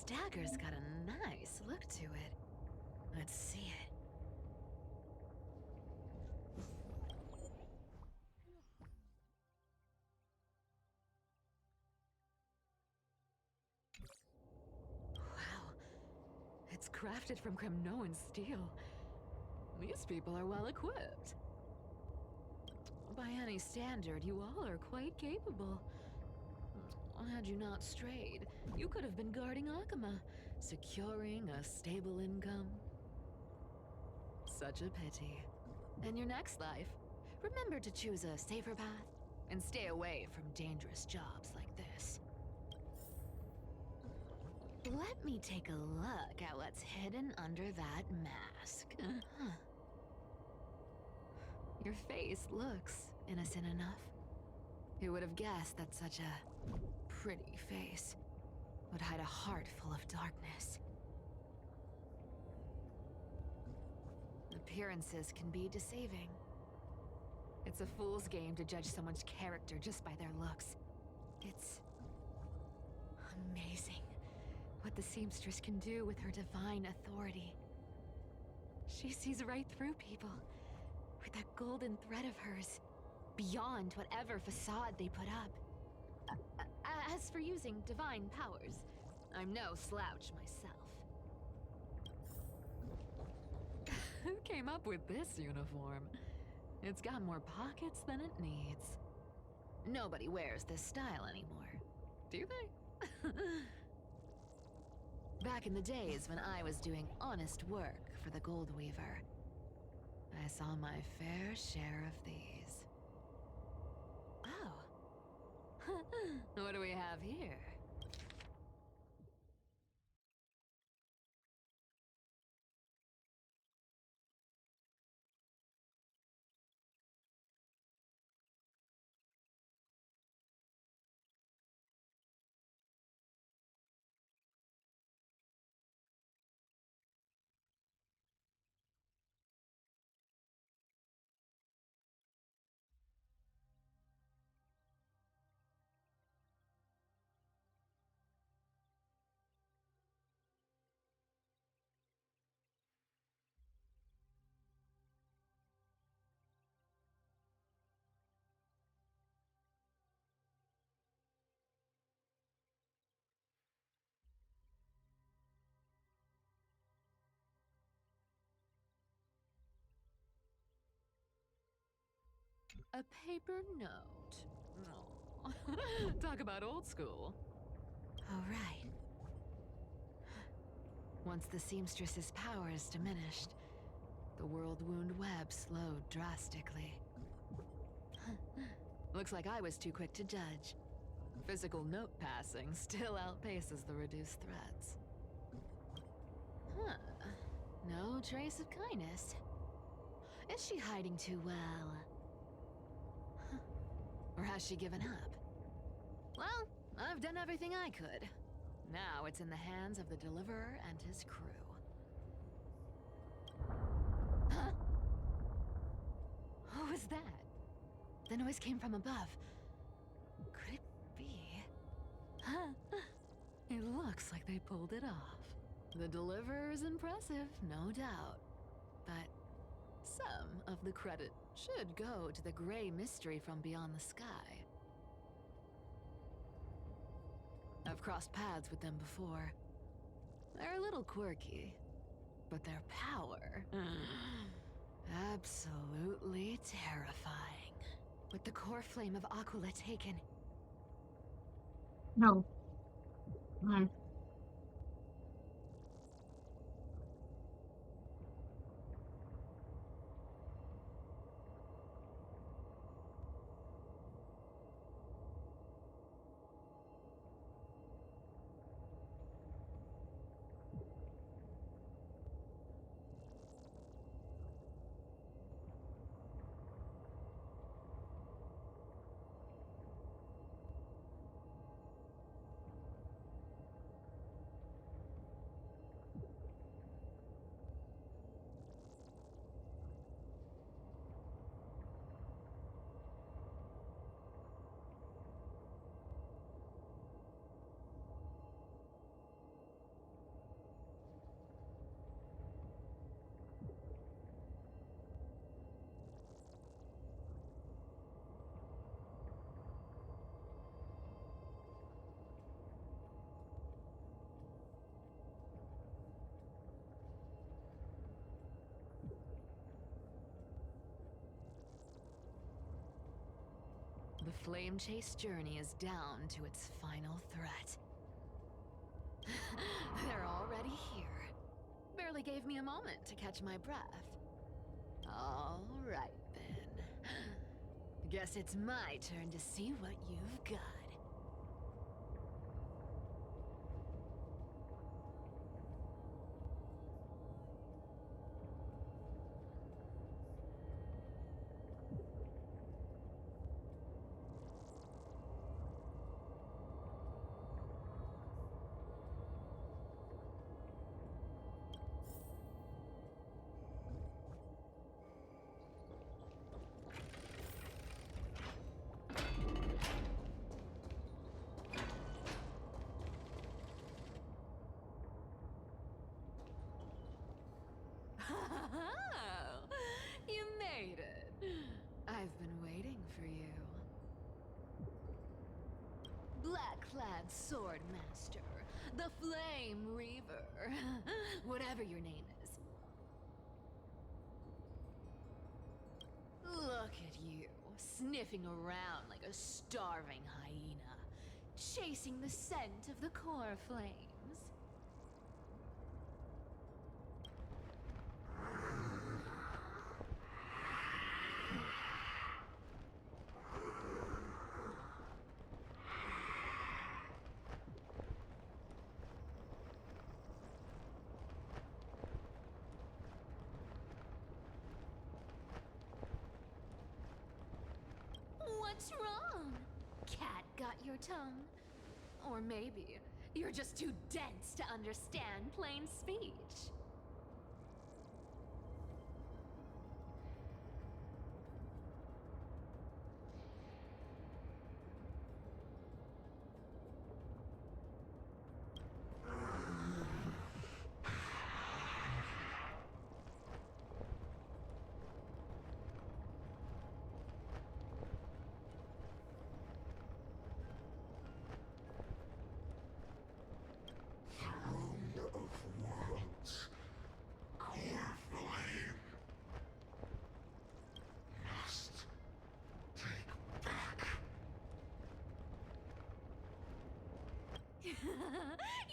dagger's got a nice look to it. Let's see it. Wow. It's crafted from Kremnoan steel. These people are well equipped. By any standard, you all are quite capable. Had you not strayed, you could have been guarding Akama, securing a stable income. Such a pity. In your next life, remember to choose a safer path and stay away from dangerous jobs like this. Let me take a look at what's hidden under that mask. Your face looks innocent enough. Who would have guessed that such a pretty face would hide a heart full of darkness? Appearances can be deceiving. It's a fool's game to judge someone's character just by their looks. It's amazing what the seamstress can do with her divine authority. She sees right through people with that golden thread of hers, beyond whatever facade they put up. As for using divine powers, I'm no slouch myself. Who came up with this uniform? It's got more pockets than it needs. Nobody wears this style anymore, do they? Back in the days when I was doing honest work for the Gold Weaver, I saw my fair share of these. Oh. What do we have here? A paper note. Oh. Talk about old school. All right. Once the seamstress's powers diminished, the world wound web slowed drastically. Looks like I was too quick to judge. Physical note passing still outpaces the reduced threats. Huh. No trace of kindness. Is she hiding too well? Or has she given up? Well, I've done everything I could. Now it's in the hands of the Deliverer and his crew. Huh? What was that? The noise came from above. Could it be? Huh? It looks like they pulled it off. The Deliverer is impressive, no doubt. But some of the credit should go to the gray mystery from beyond the sky. I've crossed paths with them before. They're a little quirky, but their power... absolutely terrifying. With the core flame of Aquila taken... No. No. The flame chase journey is down to its final threat. They're already here. Barely gave me a moment to catch my breath. All right, then. Guess it's my turn to see what you've got. You made it. I've been waiting for you. Black-clad sword master, the Flame Reaver, whatever your name is. Look at you, sniffing around like a starving hyena, chasing the scent of the core flames. What's wrong? Cat got your tongue? Or maybe you're just too dense to understand plain speech.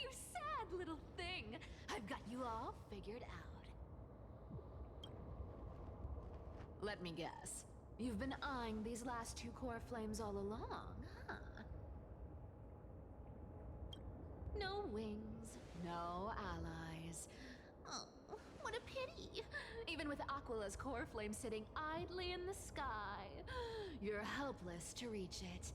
You sad little thing. I've got you all figured out. Let me guess. You've been eyeing these last two core flames all along, huh? No wings, no allies. Oh, what a pity. Even with Aquila's core flame sitting idly in the sky, you're helpless to reach it.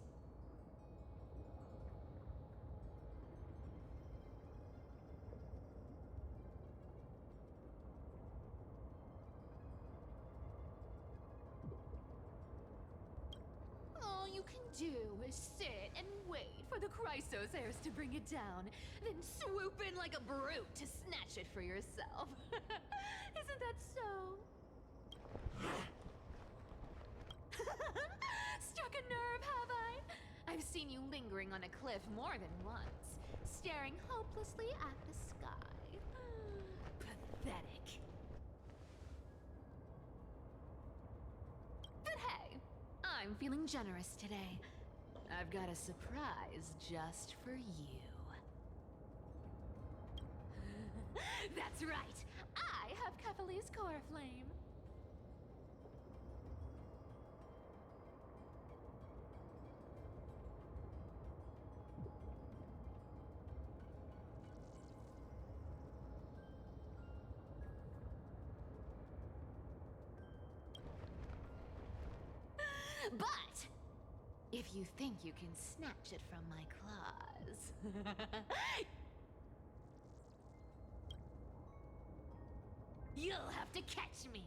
All you can do is sit and wait for the Chrysos heirs to bring it down, then swoop in like a brute to snatch it for yourself. Isn't that so? Struck a nerve, have I? I've seen you lingering on a cliff more than once, staring hopelessly at the sky. Pathetic. But hey, I'm feeling generous today. I've got a surprise just for you. That's right! I have Kefali's core flame. But if you think you can snatch it from my claws, you'll have to catch me.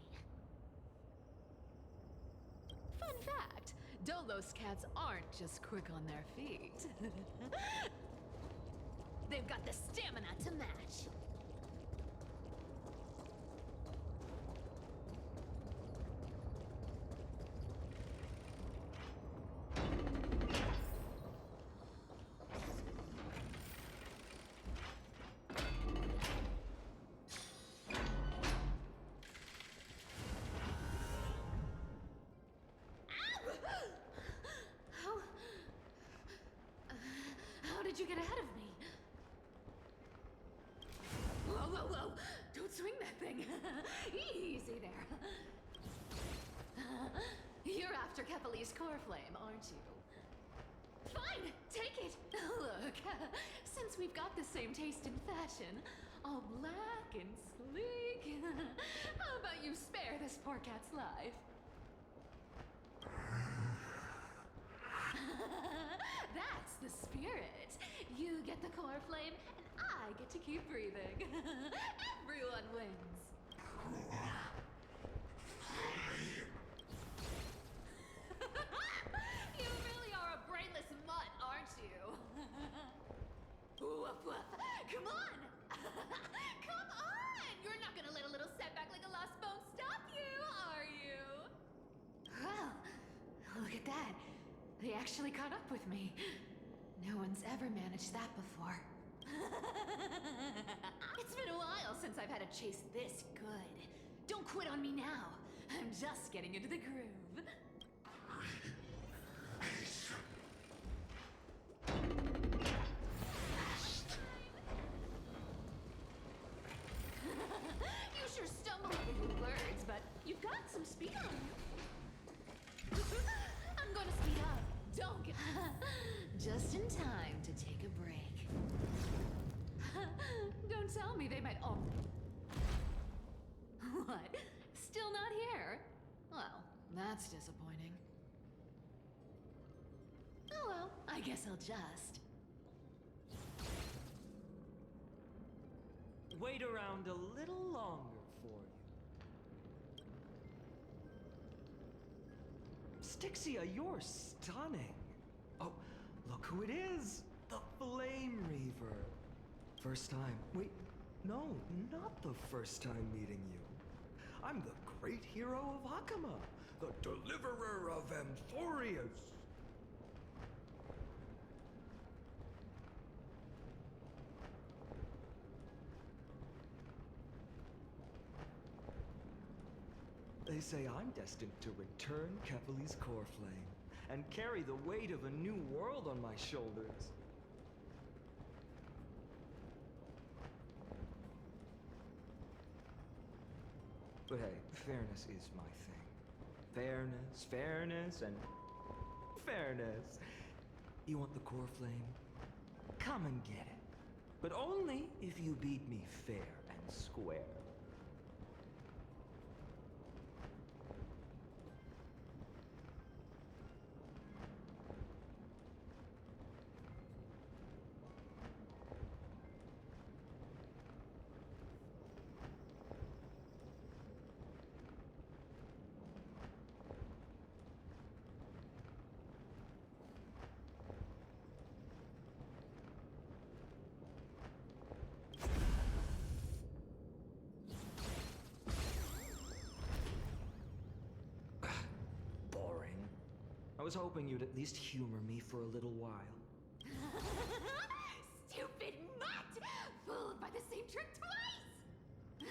Fun fact, Dolos cats aren't just quick on their feet. They've got the stamina to match. Easy there. You're after Kepali's core flame, aren't you? Fine, take it. Look, since we've got the same taste in fashion, all black and sleek, how about you spare this poor cat's life? That's the spirit. You get the core flame, and I get to keep breathing. Everyone wins. You really are a brainless mutt, aren't you? Woof woof. Come on! Come on! You're not gonna let a little setback like a lost bone stop you, are you? Well, look at that. They actually caught up with me. No one's ever managed that before. It's been a while since I've had a chase this good. Don't quit on me now. I'm just getting into the groove. You sure stumble over your words, but you've got some speed on you. I'm gonna speed up. Don't get... Just in time to take a break. Don't tell me they might all... What? Still not here? Well, that's disappointing. Oh well, I guess I'll just... Wait around a little longer for you. Stixia, you're stunning. Oh, look who it is! The Flame Reaver. First time. Wait, no, not the first time meeting you. I'm the great hero of Hakama, the deliverer of Amphorius. They say I'm destined to return Kepali's core flame and carry the weight of a new world on my shoulders. But hey, fairness is my thing. Fairness, and fairness. You want the core flame? Come and get it. But only if you beat me fair and square. I was hoping you'd at least humor me for a little while. Stupid mutt! Fooled by the same trick twice!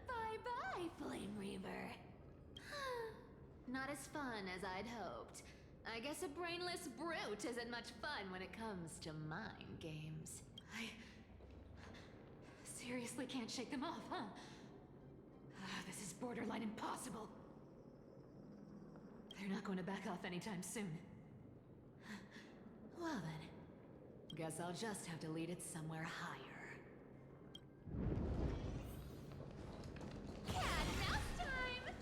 Bye-bye, Flame Reaver. Not as fun as I'd hoped. I guess a brainless brute isn't much fun when it comes to mind games. I seriously can't shake them off, huh? This is borderline impossible. They're not going to back off anytime soon. Well then, guess I'll just have to lead it somewhere higher. Cat and mouse time!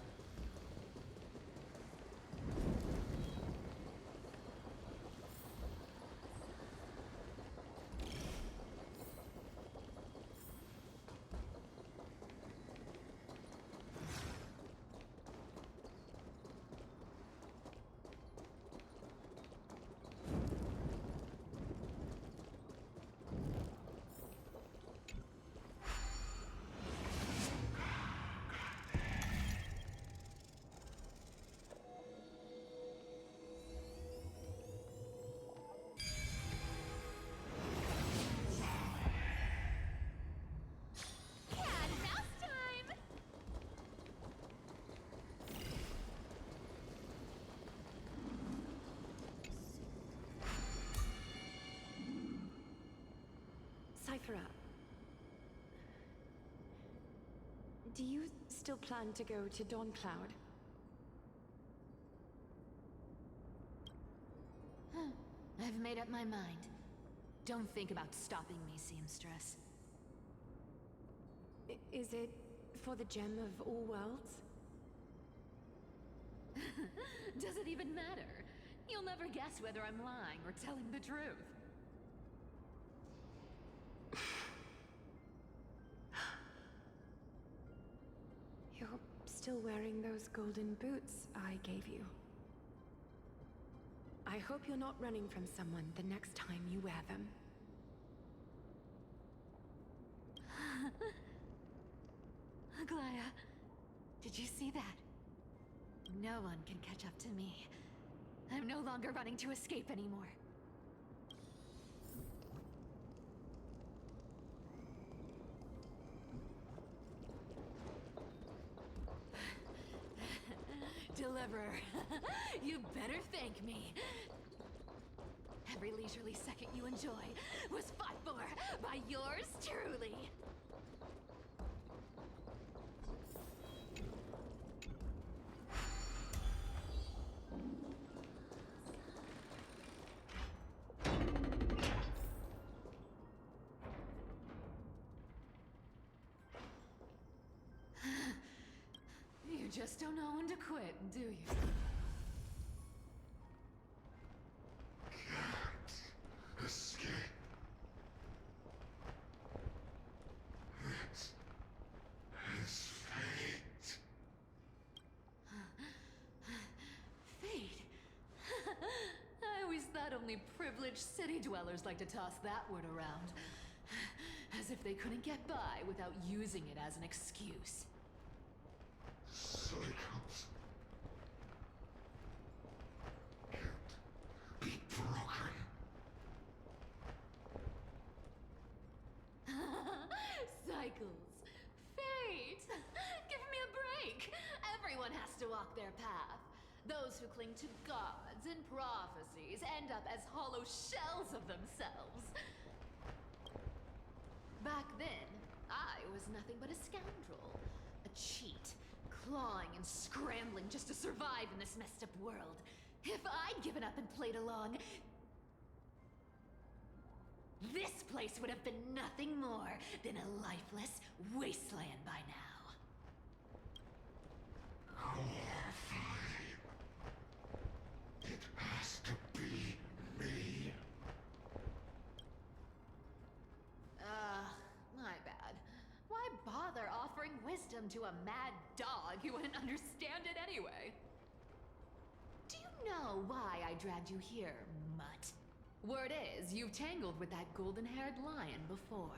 Cyphera. Do you still plan to go to Dawncloud? I've made up my mind. Don't think about stopping me, seamstress. Is it for the gem of all worlds? Does it even matter? You'll never guess whether I'm lying or telling the truth. You're still wearing those golden boots I gave you. I hope you're not running from someone the next time you wear them. Aglaya, did you see that? No one can catch up to me. I'm no longer running to escape anymore. Deliverer, you better thank me. Every leisurely second you enjoy was fought for by yours truly. You just don't know when to quit, do you? Can't escape. It is fate. Fate? I always thought only privileged city dwellers like to toss that word around. As if they couldn't get by without using it as an excuse. Cycles can't be broken. Cycles. Fate! Give me a break! Everyone has to walk their path. Those who cling to gods and prophecies end up as hollow shells of themselves. Back then, I was nothing but a scoundrel. A cheat. Clawing and scrambling just to survive in this messed up world. If I'd given up and played along, this place would have been nothing more than a lifeless wasteland by now. Fine. It has to be me. My bad. Why bother offering wisdom to a mad dog who wouldn't understand it anyway? Do you know why I dragged you here, mutt? Word is, you've tangled with that golden-haired lion before.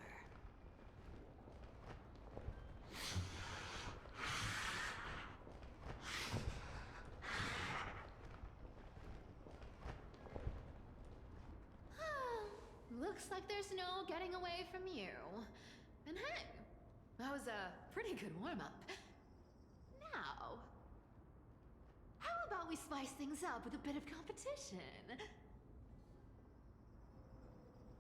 Looks like there's no getting away from you. And hey, that was a pretty good warm-up. Now, how about we spice things up with a bit of competition?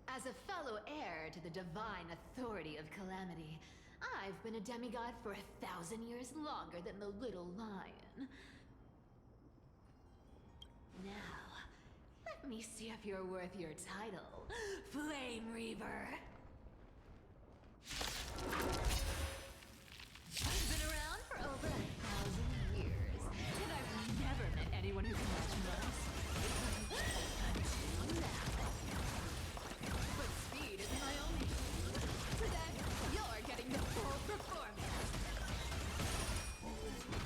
As a fellow heir to the divine authority of Calamity, I've been a demigod for 1,000 years longer than the little lion. Now, let me see if you're worth your title, Flame Reaver. I've been around for over 1,000 years, and I've never met anyone who can match my speed. Until now. But speed is my only shield. Today, you're getting the full performance.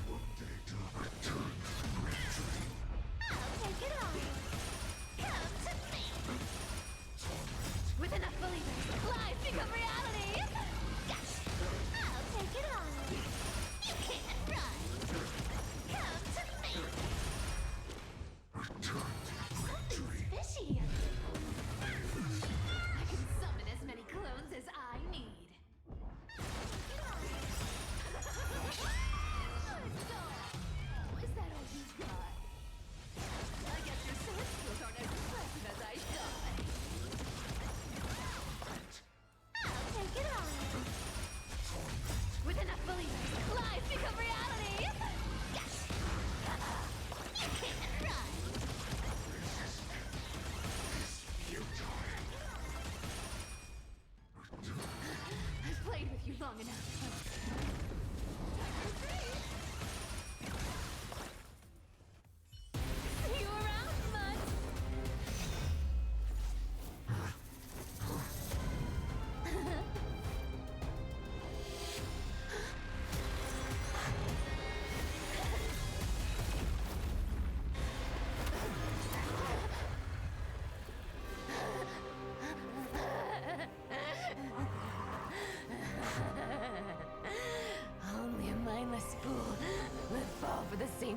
One day to return to victory. I'll take it on. Come to me. With enough believers,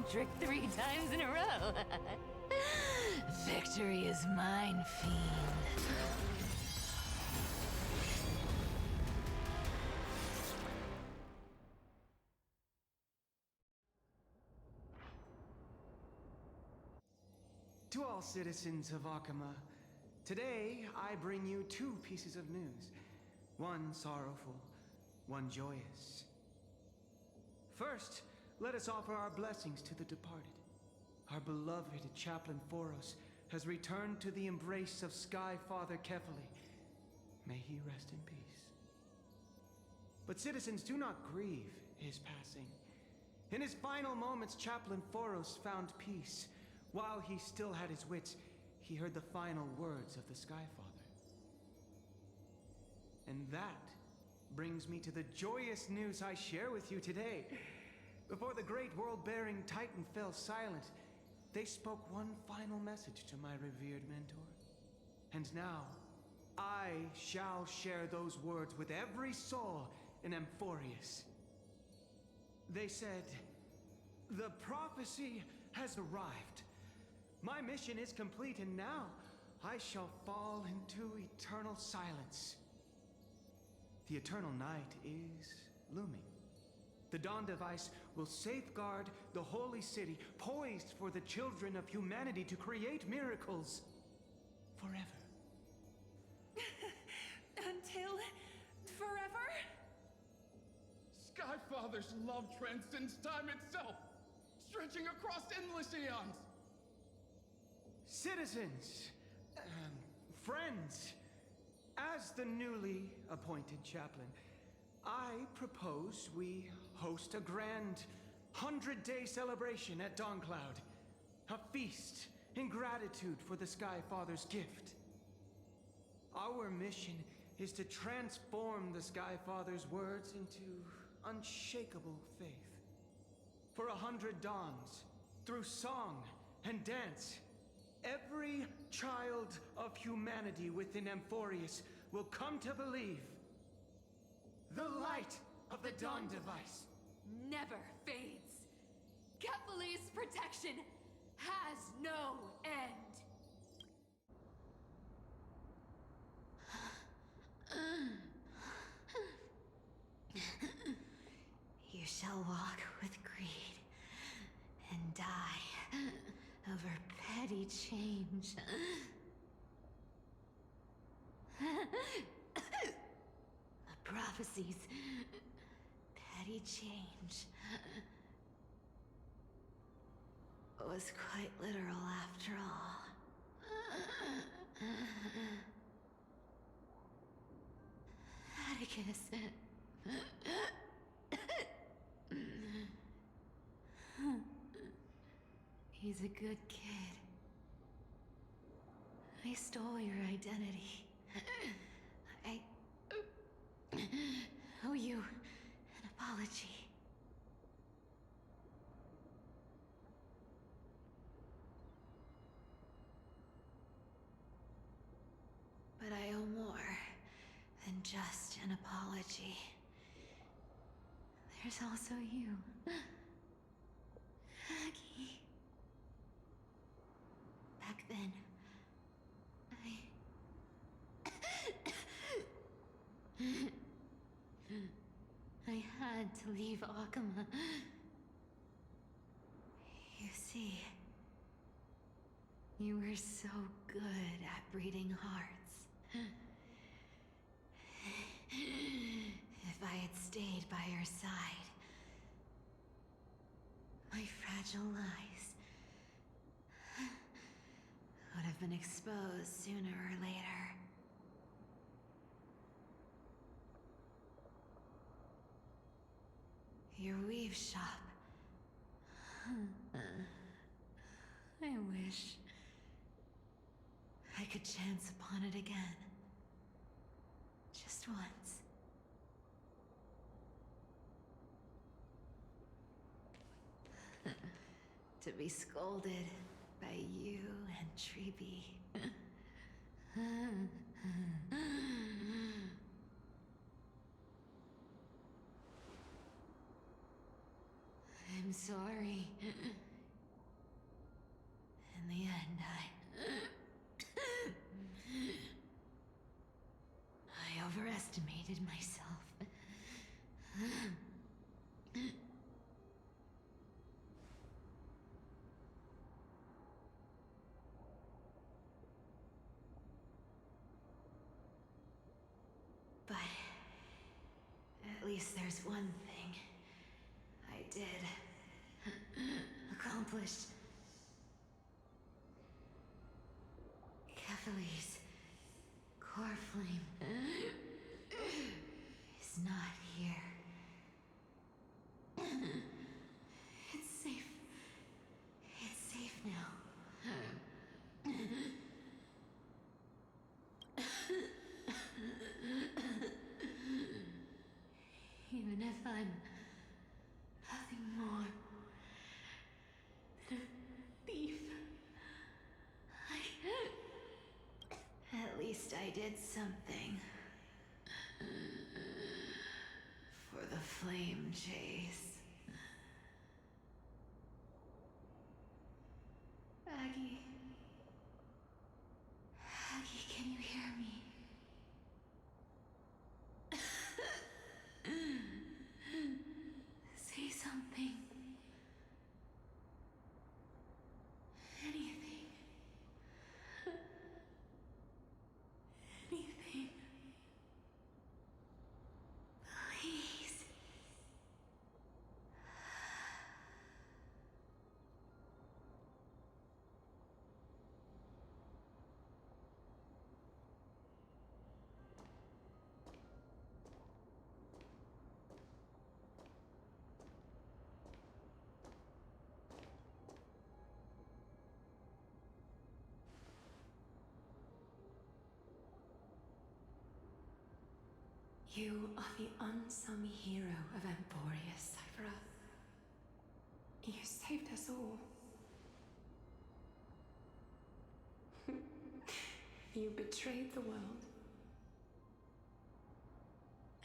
trick 3 times in a row. Victory is mine, fiend. To all citizens of Akama, today I bring you two pieces of news. One sorrowful, one joyous. First, let us offer our blessings to the departed. Our beloved Chaplain Foros has returned to the embrace of Sky Father Kefali. May he rest in peace. But citizens, do not grieve his passing. In his final moments, Chaplain Foros found peace. While he still had his wits, he heard the final words of the Sky Father. And that brings me to the joyous news I share with you today. Before the great world-bearing Titan fell silent, they spoke one final message to my revered mentor. And now, I shall share those words with every soul in Amphorius. They said, "The prophecy has arrived. My mission is complete, and now I shall fall into eternal silence." The eternal night is looming. The Dawn Device will safeguard the holy city, poised for the children of humanity to create miracles forever. Until forever? Skyfather's love transcends time itself, stretching across endless eons. Citizens, friends, as the newly appointed chaplain, I propose we host a grand 100-day celebration at Dawncloud. A feast in gratitude for the Sky Father's gift. Our mission is to transform the Sky Father's words into unshakable faith. For 100 dawns, through song and dance, every child of humanity within Amphorius will come to believe the light of the Dawn Device Never fades. Kefali's protection has no end. You shall walk with greed and die over petty change. The prophecies. Petty change. Was quite literal after all. Atticus. He's a good kid. I stole your identity. I owe you an apology. But I owe more than just an apology. There's also you, Aggie. Back then, I had to leave Akama. You see, you were so good at breeding hearts. If I had stayed by your side, my fragile lies would have been exposed sooner or later. Your weave shop. I wish I could chance upon it again. Just once. To be scolded by you and Treeby. I'm sorry. least there's one thing I did accomplish. Kephalese core flame is not here. It's safe. It's safe now. Even if I'm nothing more than a thief, at least I did something for the flame chase. Aggie. Aggie, can you hear me? Say something. Anything. Anything. Please. You are the unsung hero of Emporius, Cypher. You saved us all. You betrayed the world.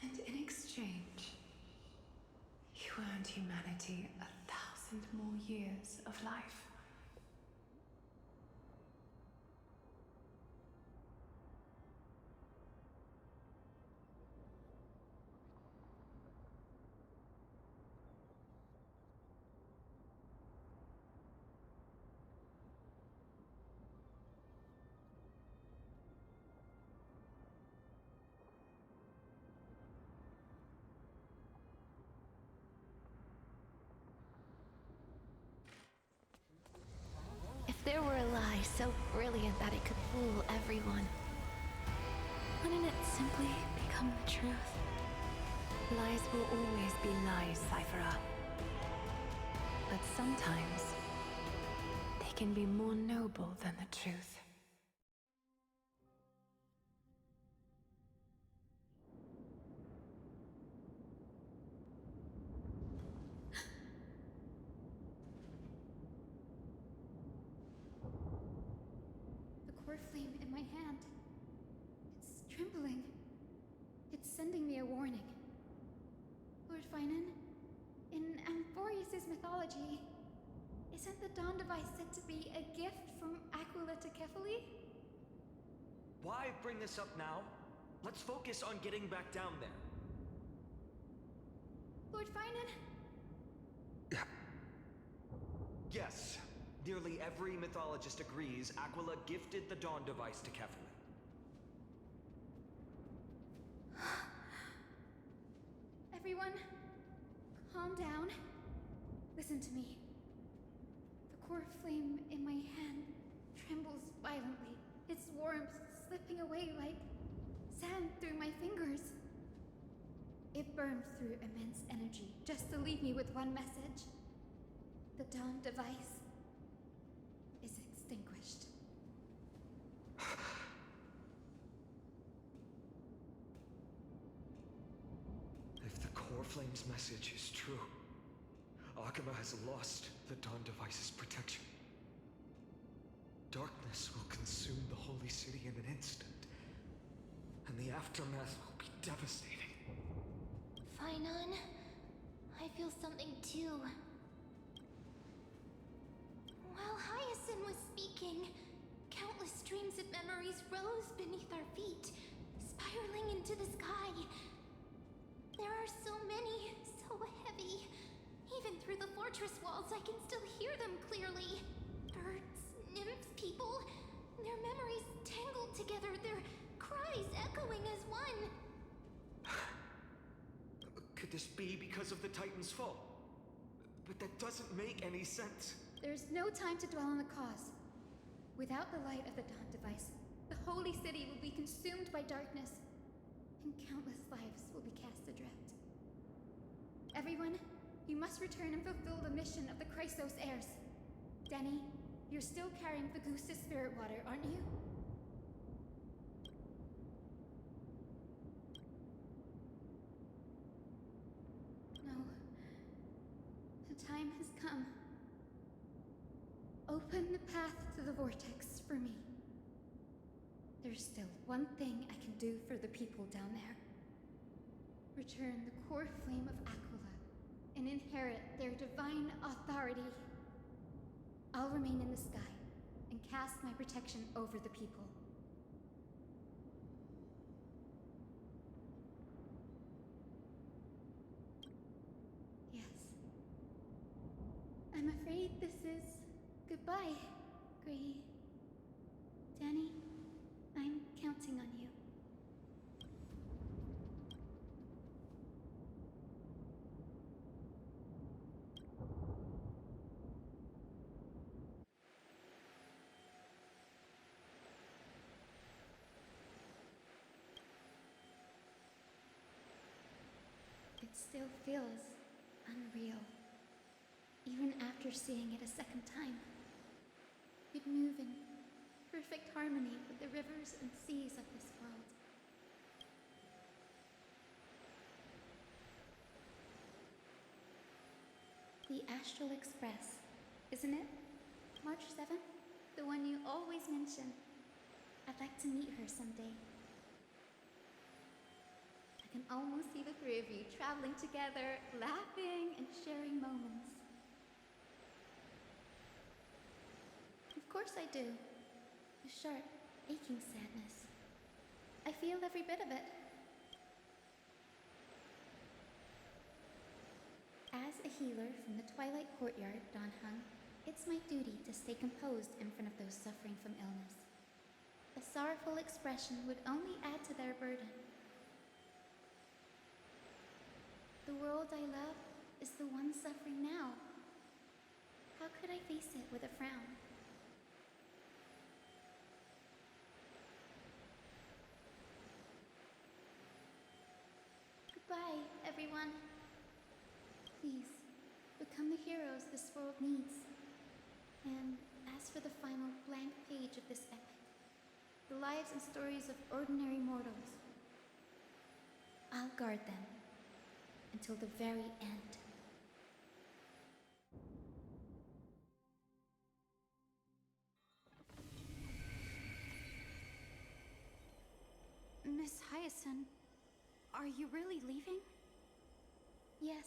And in exchange, you earned humanity 1,000 more years of life. If there were a lie so brilliant that it could fool everyone, wouldn't it simply become the truth? Lies will always be lies, Cypher. But sometimes, they can be more noble than the truth. The core flame in my hand. It's trembling. It's sending me a warning. Lord Finan, in Amphorius' mythology, isn't the Dawn device said to be a gift from Aquila to Kefali? Why bring this up now? Let's focus on getting back down there. Lord Finan? Yes. Nearly every mythologist agrees Aquila gifted the Dawn device to Kefali. Everyone, calm down. Listen to me. The core flame in my hand trembles violently, its warmth slipping away like sand through my fingers. It burns through immense energy just to leave me with one message. The Dawn device is extinguished. If the core flame's message is true, Akama has lost the Dawn device's protection. Darkness will consume the holy city in an instant, and the aftermath will be devastating. Finan, I feel something too. While Hyacinth was speaking, countless streams of memories rose beneath our feet, spiraling into the sky. There are so many, so heavy. Even through the fortress walls, I can still hear them clearly. Birds, nymphs, people, their memories tangled together, their cries echoing as one. this be because of the Titan's fall? But that doesn't make any sense. There's no time to dwell on the cause. Without the light of the Dawn device, the holy city will be consumed by darkness, and countless lives will be cast adrift. Everyone, you must return and fulfill the mission of the Chrysos heirs. Denny, you're still carrying the Goose's spirit water, aren't you? No. The time has come. Open the path to the vortex for me. There's still one thing I can do for the people down there. Return the core flame of Aquila and inherit their divine authority. I'll remain in the sky and cast my protection over the people. Yes. I'm afraid this is goodbye, Gray. Danny, I'm counting on you. It still feels unreal, even after seeing it a second time. You'd move in perfect harmony with the rivers and seas of this world. The Astral Express, isn't it? March 7th? The one you always mention. I'd like to meet her someday. I can almost see the three of you traveling together, laughing and sharing moments. Of course I do. A sharp, aching sadness. I feel every bit of it. As a healer from the Twilight Courtyard, Dan Heng, it's my duty to stay composed in front of those suffering from illness. A sorrowful expression would only add to their burden. The world I love is the one suffering now. How could I face it with a frown? Goodbye, everyone. Please, become the heroes this world needs. And as for the final blank page of this epic, the lives and stories of ordinary mortals, I'll guard them until the very end. Miss Hyacinth, are you really leaving? Yes.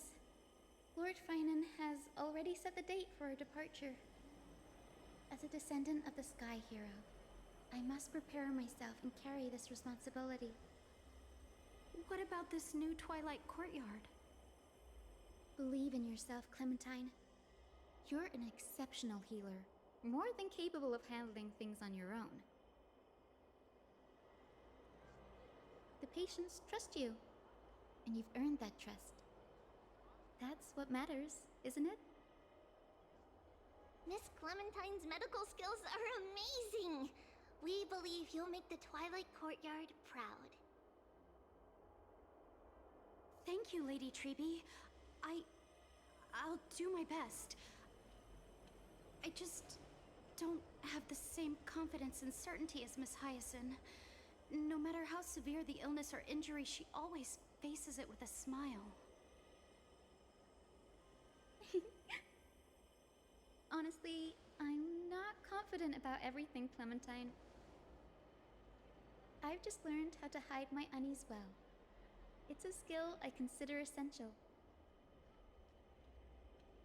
Lord Finan has already set the date for our departure. As a descendant of the Sky Hero, I must prepare myself and carry this responsibility. What about this new Twilight Courtyard? Believe in yourself, Clementine. You're an exceptional healer, more than capable of handling things on your own. The patients trust you, and you've earned that trust. That's what matters, isn't it? Miss Clementine's medical skills are amazing! We believe you'll make the Twilight Courtyard proud. Thank you, Lady Treby. I'll do my best. I just don't have the same confidence and certainty as Miss Hyacinth. No matter how severe the illness or injury, she always faces it with a smile. Honestly, I'm not confident about everything, Clementine. I've just learned how to hide my unease well. It's a skill I consider essential.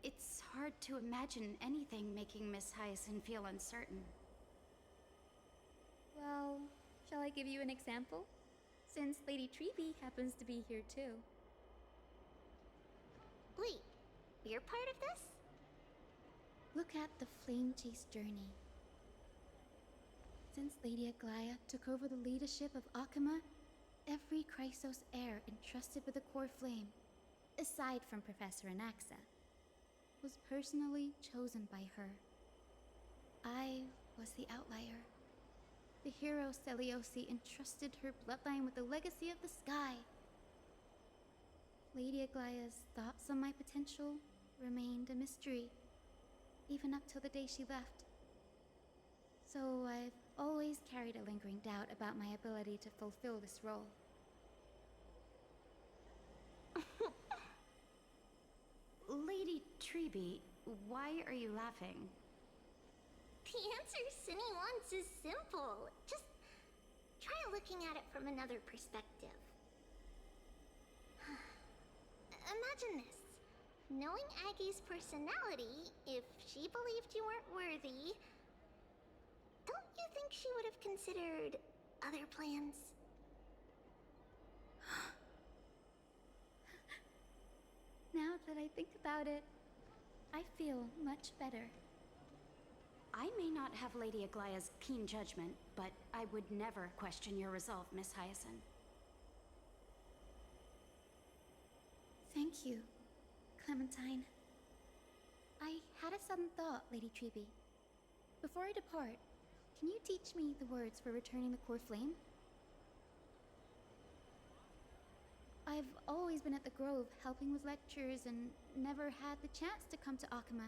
It's hard to imagine anything making Miss Hyacinth feel uncertain. Well, shall I give you an example? Since Lady Treby happens to be here too. Wait, you're part of this? Look at the Flame Chase journey. Since Lady Aglaya took over the leadership of Akama, every Chrysos heir entrusted with the core flame, aside from Professor Anaxa, was personally chosen by her. I was the outlier. The hero Celiosi entrusted her bloodline with the legacy of the sky. Lady Aglaya's thoughts on my potential remained a mystery, even up till the day she left. So I've always carried a lingering doubt about my ability to fulfill this role. Lady Treby, why are you laughing? The answer Cinny wants is simple. Just try looking at it from another perspective. Imagine this. Knowing Aggie's personality, if she believed you weren't worthy, don't you think she would have considered other plans? Now that I think about it, I feel much better. I may not have Lady Aglaya's keen judgment, but I would never question your resolve, Miss Hyacinth. Thank you, Clementine. I had a sudden thought, Lady Treby. Before I depart, can you teach me the words for returning the core flame? I've always been at the Grove helping with lectures and never had the chance to come to Akama.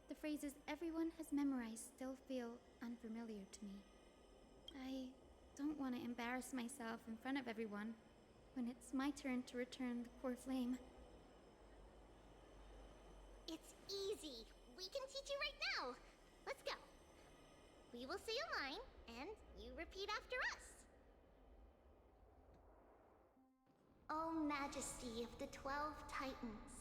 The phrases everyone has memorized still feel unfamiliar to me. I don't want to embarrass myself in front of everyone when it's my turn to return the core flame. It's easy. We can teach you right now. Let's go. We will say a line, and you repeat after us. O Majesty of the 12 Titans.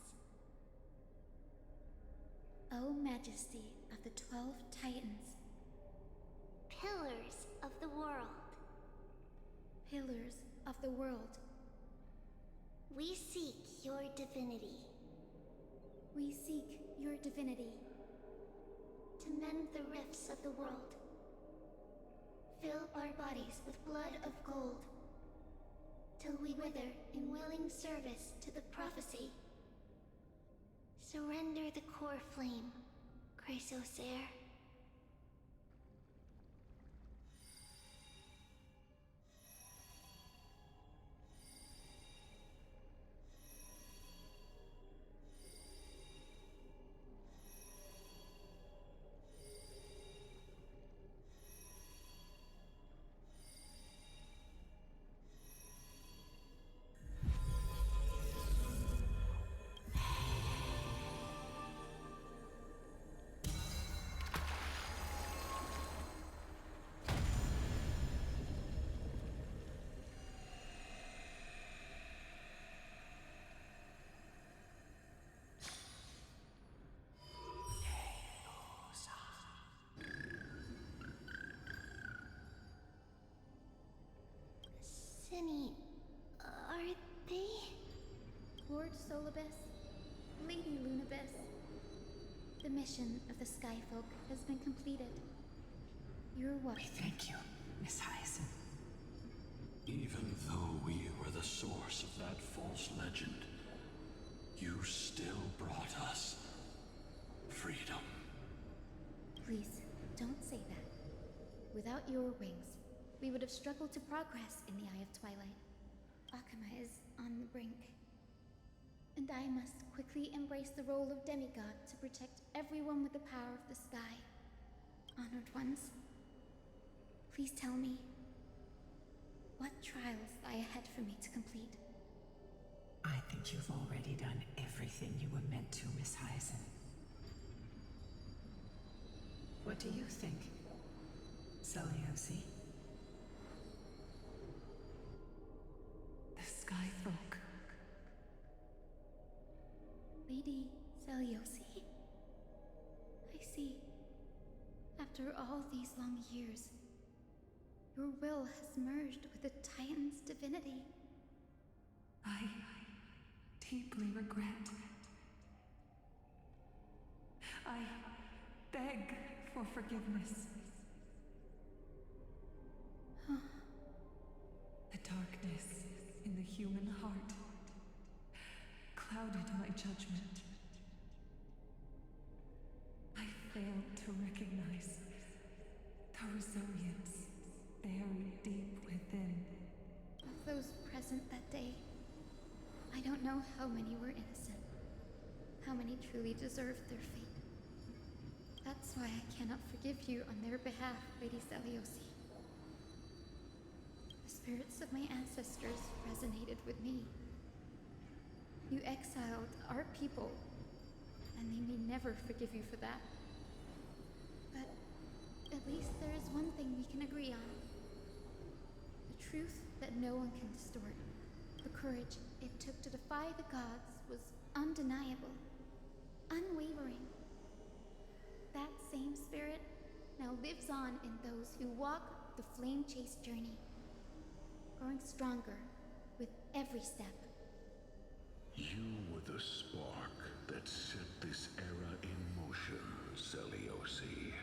O Majesty of the 12 Titans. Pillars of the world. Pillars of the world. We seek your divinity. We seek your divinity. To mend the rifts of the world. Fill our bodies with blood of gold. Till we wither in willing service to the prophecy. Surrender the core flame, Chrysosair. Cinny, are they? Lord Solibus, Lady Lunabis, the mission of the Skyfolk has been completed. You're what? We thank you, Miss Hyacinth. Even though we were the source of that false legend, you still brought us freedom. Please, don't say that. Without your wings, we would have struggled to progress in the Eye of Twilight. Akama is on the brink. And I must quickly embrace the role of demigod to protect everyone with the power of the sky. Honored ones, please tell me, what trials lie ahead for me to complete? I think you've already done everything you were meant to, Miss Hyacinth. What do you think, Celiosi? The Skyfolk. Lady Celiosi? I see. After all these long years, your will has merged with the Titan's divinity. I deeply regret. I beg for forgiveness. The darkness in the human heart clouded my judgment. I failed to recognize the resilience buried deep within. Of those present that day, I don't know how many were innocent, how many truly deserved their fate. That's why I cannot forgive you on their behalf, Lady Celiosi. The spirits of my ancestors resonated with me. You exiled our people, and they may never forgive you for that. But at least there is one thing we can agree on. The truth that no one can distort. The courage it took to defy the gods was undeniable, unwavering. That same spirit now lives on in those who walk the flame chase journey, growing stronger with every step. You were the spark that set this era in motion, Celiosi.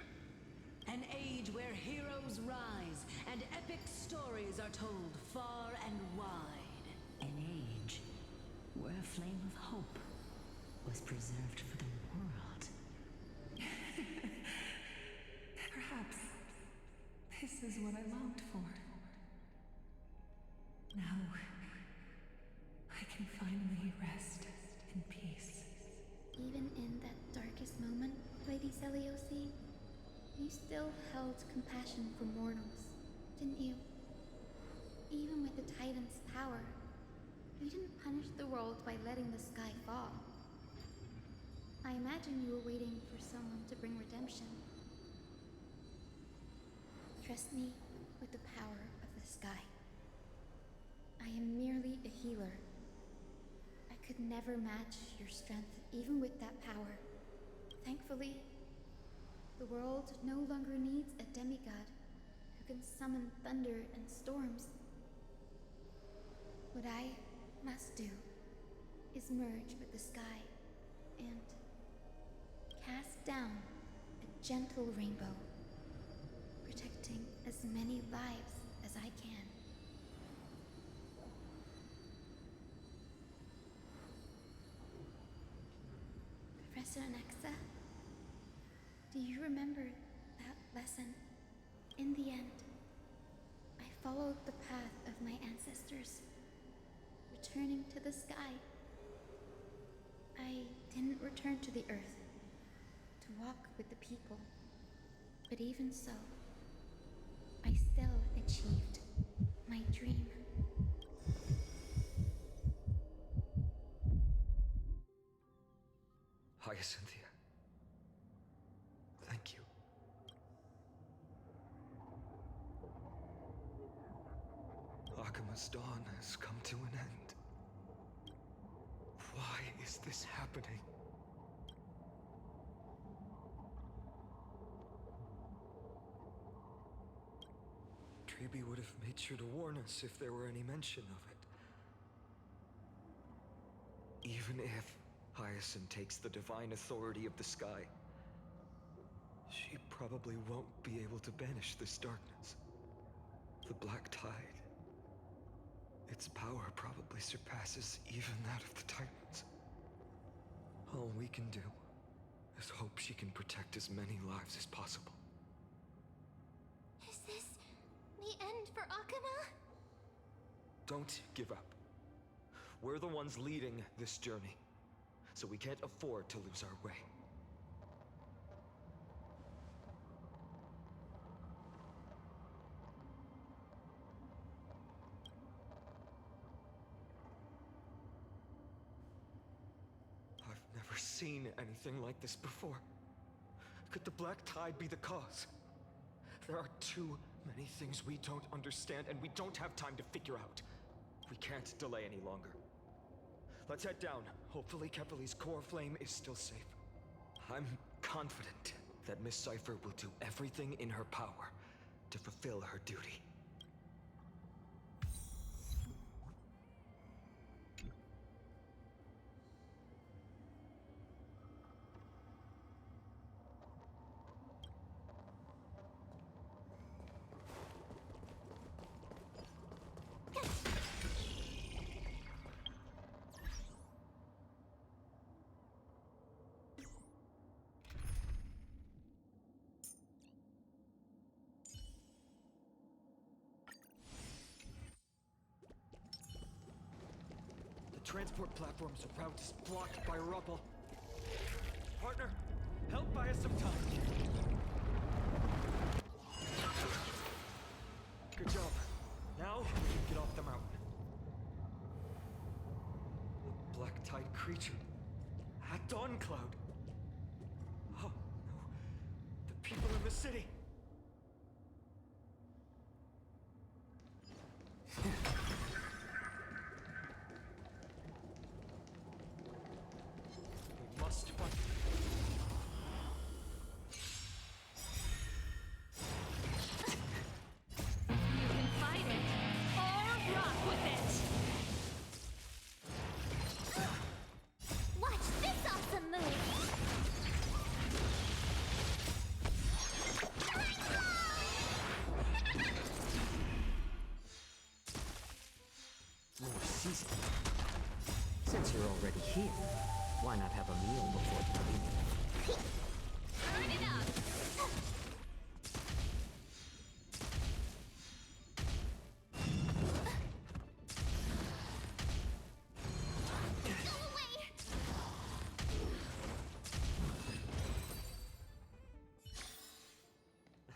An age where heroes rise and epic stories are told far and wide. An age where a flame of hope was preserved for the world. Perhaps this is what I longed for. Now, I can finally rest in peace. Even in that darkest moment, Lady Celiosi, you still held compassion for mortals, didn't you? Even with the Titan's power, you didn't punish the world by letting the sky fall. I imagine you were waiting for someone to bring redemption. Trust me with the power of the sky. I am merely a healer. I could never match your strength, even with that power. Thankfully, the world no longer needs a demigod who can summon thunder and storms. What I must do is merge with the sky and cast down a gentle rainbow, protecting as many lives as I can. Professor Anaxa, do you remember that lesson? In the end, I followed the path of my ancestors, returning to the sky. I didn't return to the earth to walk with the people, but even so, I still achieved my dream. Hyacinthia. Thank you. Akima's dawn has come to an end. Why is this happening? Treby would have made sure to warn us if there were any mention of it. Even if Hyacinth takes the divine authority of the sky, she probably won't be able to banish this darkness. The Black Tide. Its power probably surpasses even that of the Titans. All we can do is hope she can protect as many lives as possible. Is this the end for Akuma? Don't give up. We're the ones leading this journey, so we can't afford to lose our way. I've never seen anything like this before. Could the Black Tide be the cause? There are too many things we don't understand, and we don't have time to figure out. We can't delay any longer. Let's head down. Hopefully Kepali's core flame is still safe. I'm confident that Miss Cipher will do everything in her power to fulfill her duty. transport platform's route is blocked by rubble. Partner, help buy us some time. Good job. Now we can get off the mountain. A black tide creature. At Dawn Cloud. Oh no. The people in the city. We must find. You can fight it, or rock with it! Watch this awesome move! More season. Since you're already here, why not have a meal before you leave? Turn it up! Go away!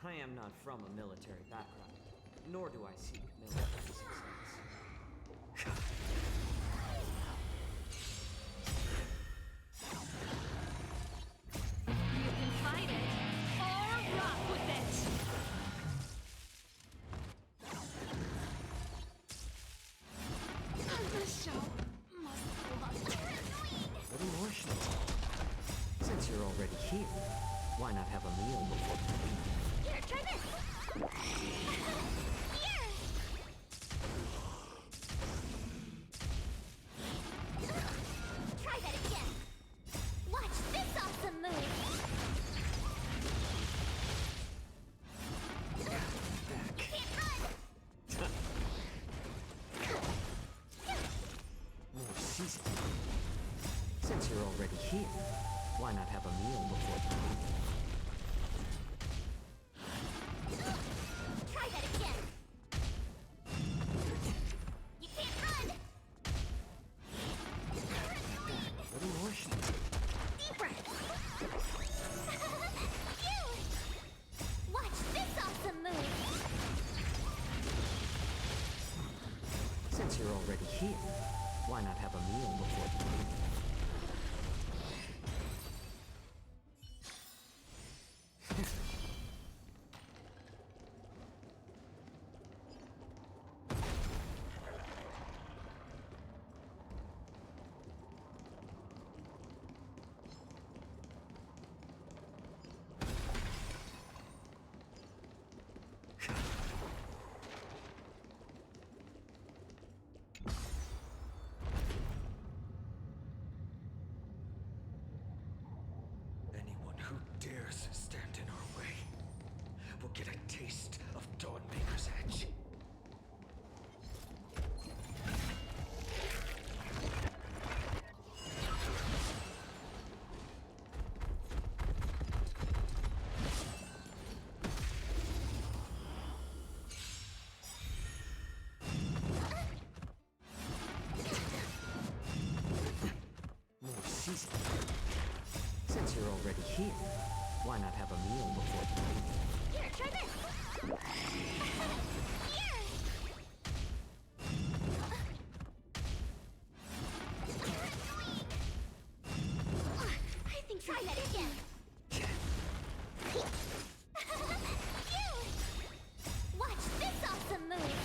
I am not from a military background, nor do I seek military success. You can fight it, or rock with it! The show must go on. Little more shit. Since you're already here, why not have a meal before you leave? Here, try this! Here! Try that again! Watch this awesome move! Can't run! More season. Since you're already here, why not have a meal before you leave? Try that again! You can't run! Little more shit. Deep breath! Phew! Watch this awesome move! Since you're already here, why not have a meal before you leave? Anyone who dares stand in our way will get a taste of Dawnmaker's Edge. More season. Since you're already here, why not have a meal before you leave? Here, try this! Here! I think try that again! Phew! Watch this awesome move!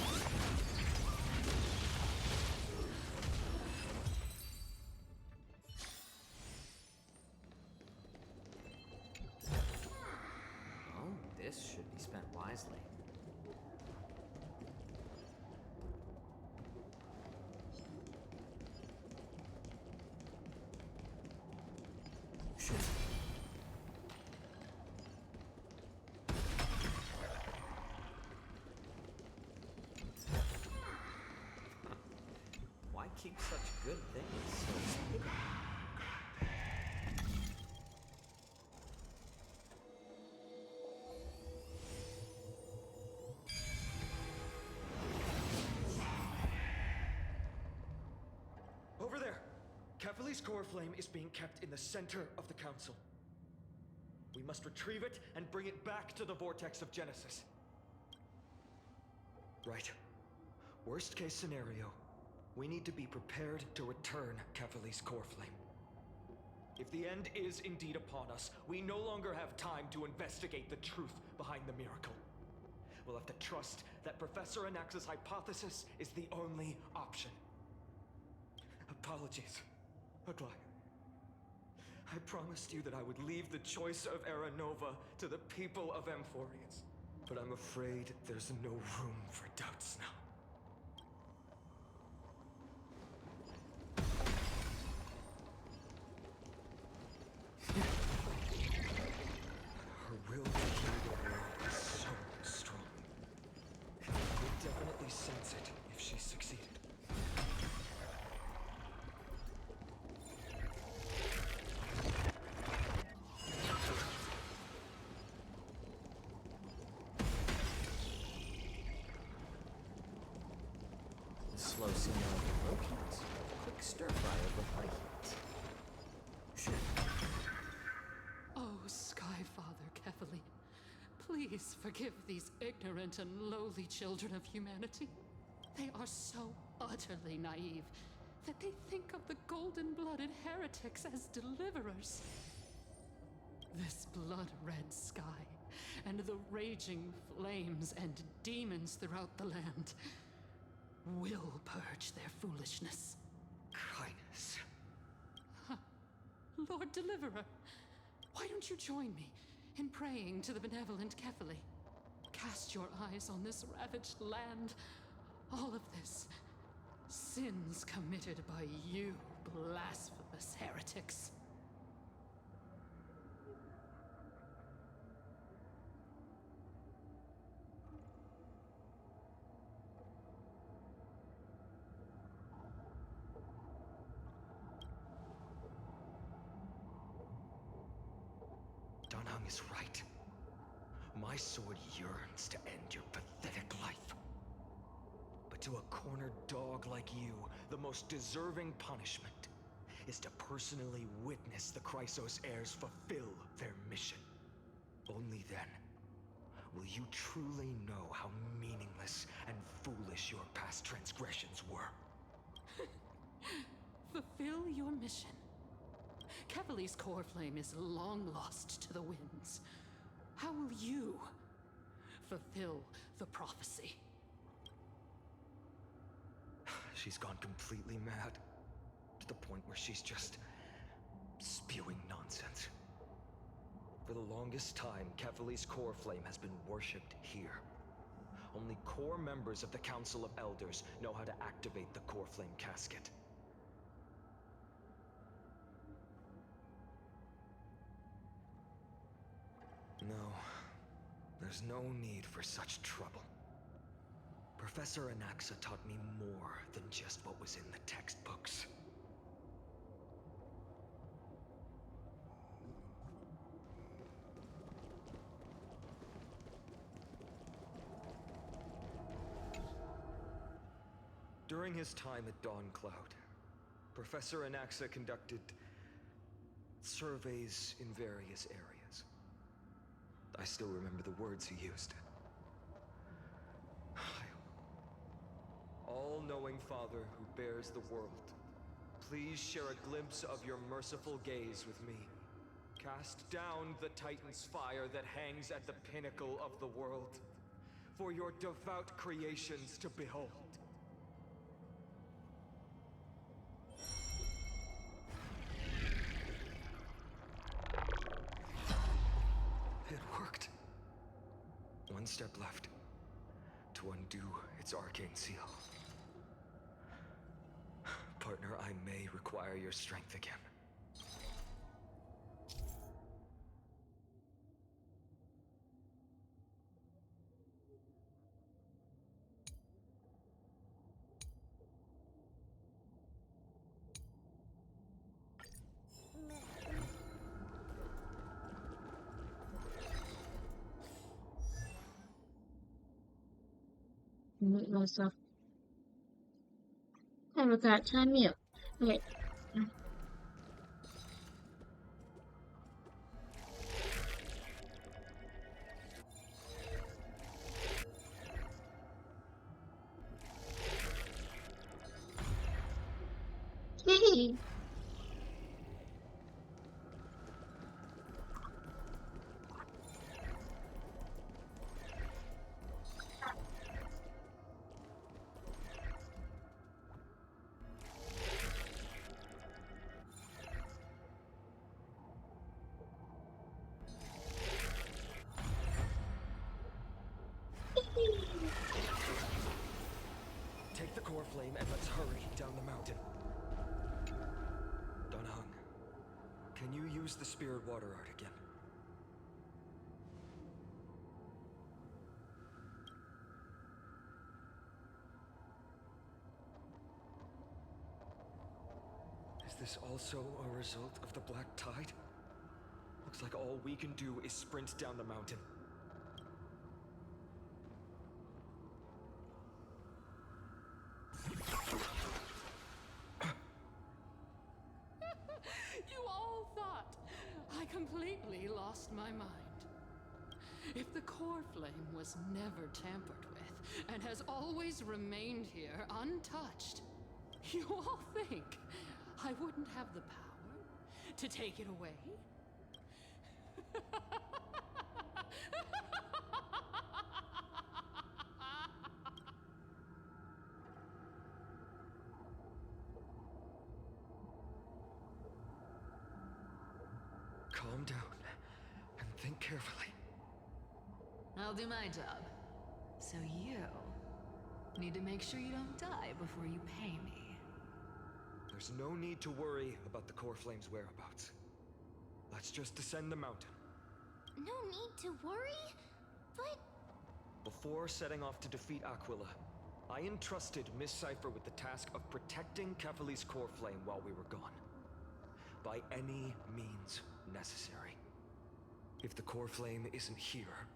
Well, this should be spent wisely. Shit. Why keep such good things so hidden? Over there! Kephalli's core flame is being kept in the center of the council. We must retrieve it and bring it back to the vortex of Genesis. Right. Worst case scenario, we need to be prepared to return Kephalli's core flame. If the end is indeed upon us, we no longer have time to investigate the truth behind the miracle. We'll have to trust that Professor Anaxa's hypothesis is the only option. Apologies, Aglaia. I promised you that I would leave the choice of Era Nova to the people of Amphorius. But I'm afraid there's no room for doubts now. Her will to heal the world is so strong. We'll definitely sense it if she succeeded. The slow signal locates. Quick stir fry of the high heat. Oh, Skyfather Kephaline, please forgive these ignorant and lowly children of humanity. They are so utterly naive that they think of the golden-blooded heretics as deliverers. This blood-red sky, and the raging flames and demons throughout the land will purge their foolishness. Kindness. Lord Deliverer, why don't you join me in praying to the benevolent Kephalli? Cast your eyes on this ravaged land. All of this, sins committed by you, blasphemous heretics. Dunham is right. My sword yearns to end your pathetic life. But to a cornered dog like you, the most deserving punishment is to personally witness the Chrysos heirs fulfill their mission. Only then will you truly know how meaningless and foolish your past transgressions were. Fulfill your mission. Kephalli's core flame is long lost to the winds. How will you fulfill the prophecy? She's gone completely mad, to the point where she's just spewing nonsense. For the longest time, Kephalli's core flame has been worshipped here. Only core members of the Council of Elders know how to activate the core flame casket. No, there's no need for such trouble. Professor Anaxa taught me more than just what was in the textbooks. During his time at Dawncloud, Professor Anaxa conducted surveys in various areas. I still remember the words he used. All-knowing Father who bears the world, please share a glimpse of your merciful gaze with me. Cast down the Titan's fire that hangs at the pinnacle of the world, for your devout creations to behold. It worked. One step left to undo its arcane seal. Partner, I may require your strength again. Mute myself. I forgot time mute. Okay. Eee. Take the core flame and let's hurry down the mountain. Donhung, can you use the spirit water art again? Is this also a result of the black tide? Looks like all we can do is sprint down the mountain. You all thought I completely lost my mind. If the core flame was never tampered with and has always remained here untouched, you all think I wouldn't have the power to take it away? Calm down and think carefully. I'll do my job. So you need to make sure you don't die before you pay me. There's no need to worry about the core flame's whereabouts. Let's just descend the mountain. No need to worry? But... Before setting off to defeat Aquila, I entrusted Miss Cipher with the task of protecting Kefali's core flame while we were gone. By any means necessary. If the core flame isn't here,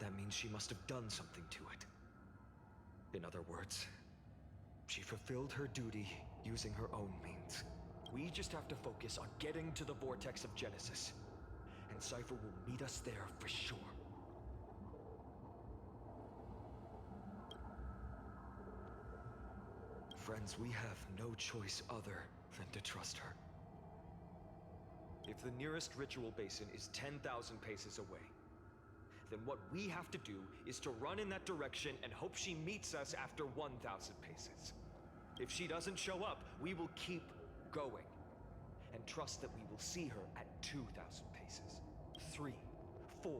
that means she must have done something to it. In other words, she fulfilled her duty using her own means. We just have to focus on getting to the vortex of Genesis, and Cipher will meet us there for sure. Friends, we have no choice other than to trust her. If the nearest ritual basin is 10,000 paces away, then what we have to do is to run in that direction and hope she meets us after 1,000 paces. If she doesn't show up, we will keep going and trust that we will see her at 2,000 paces. 3, 4,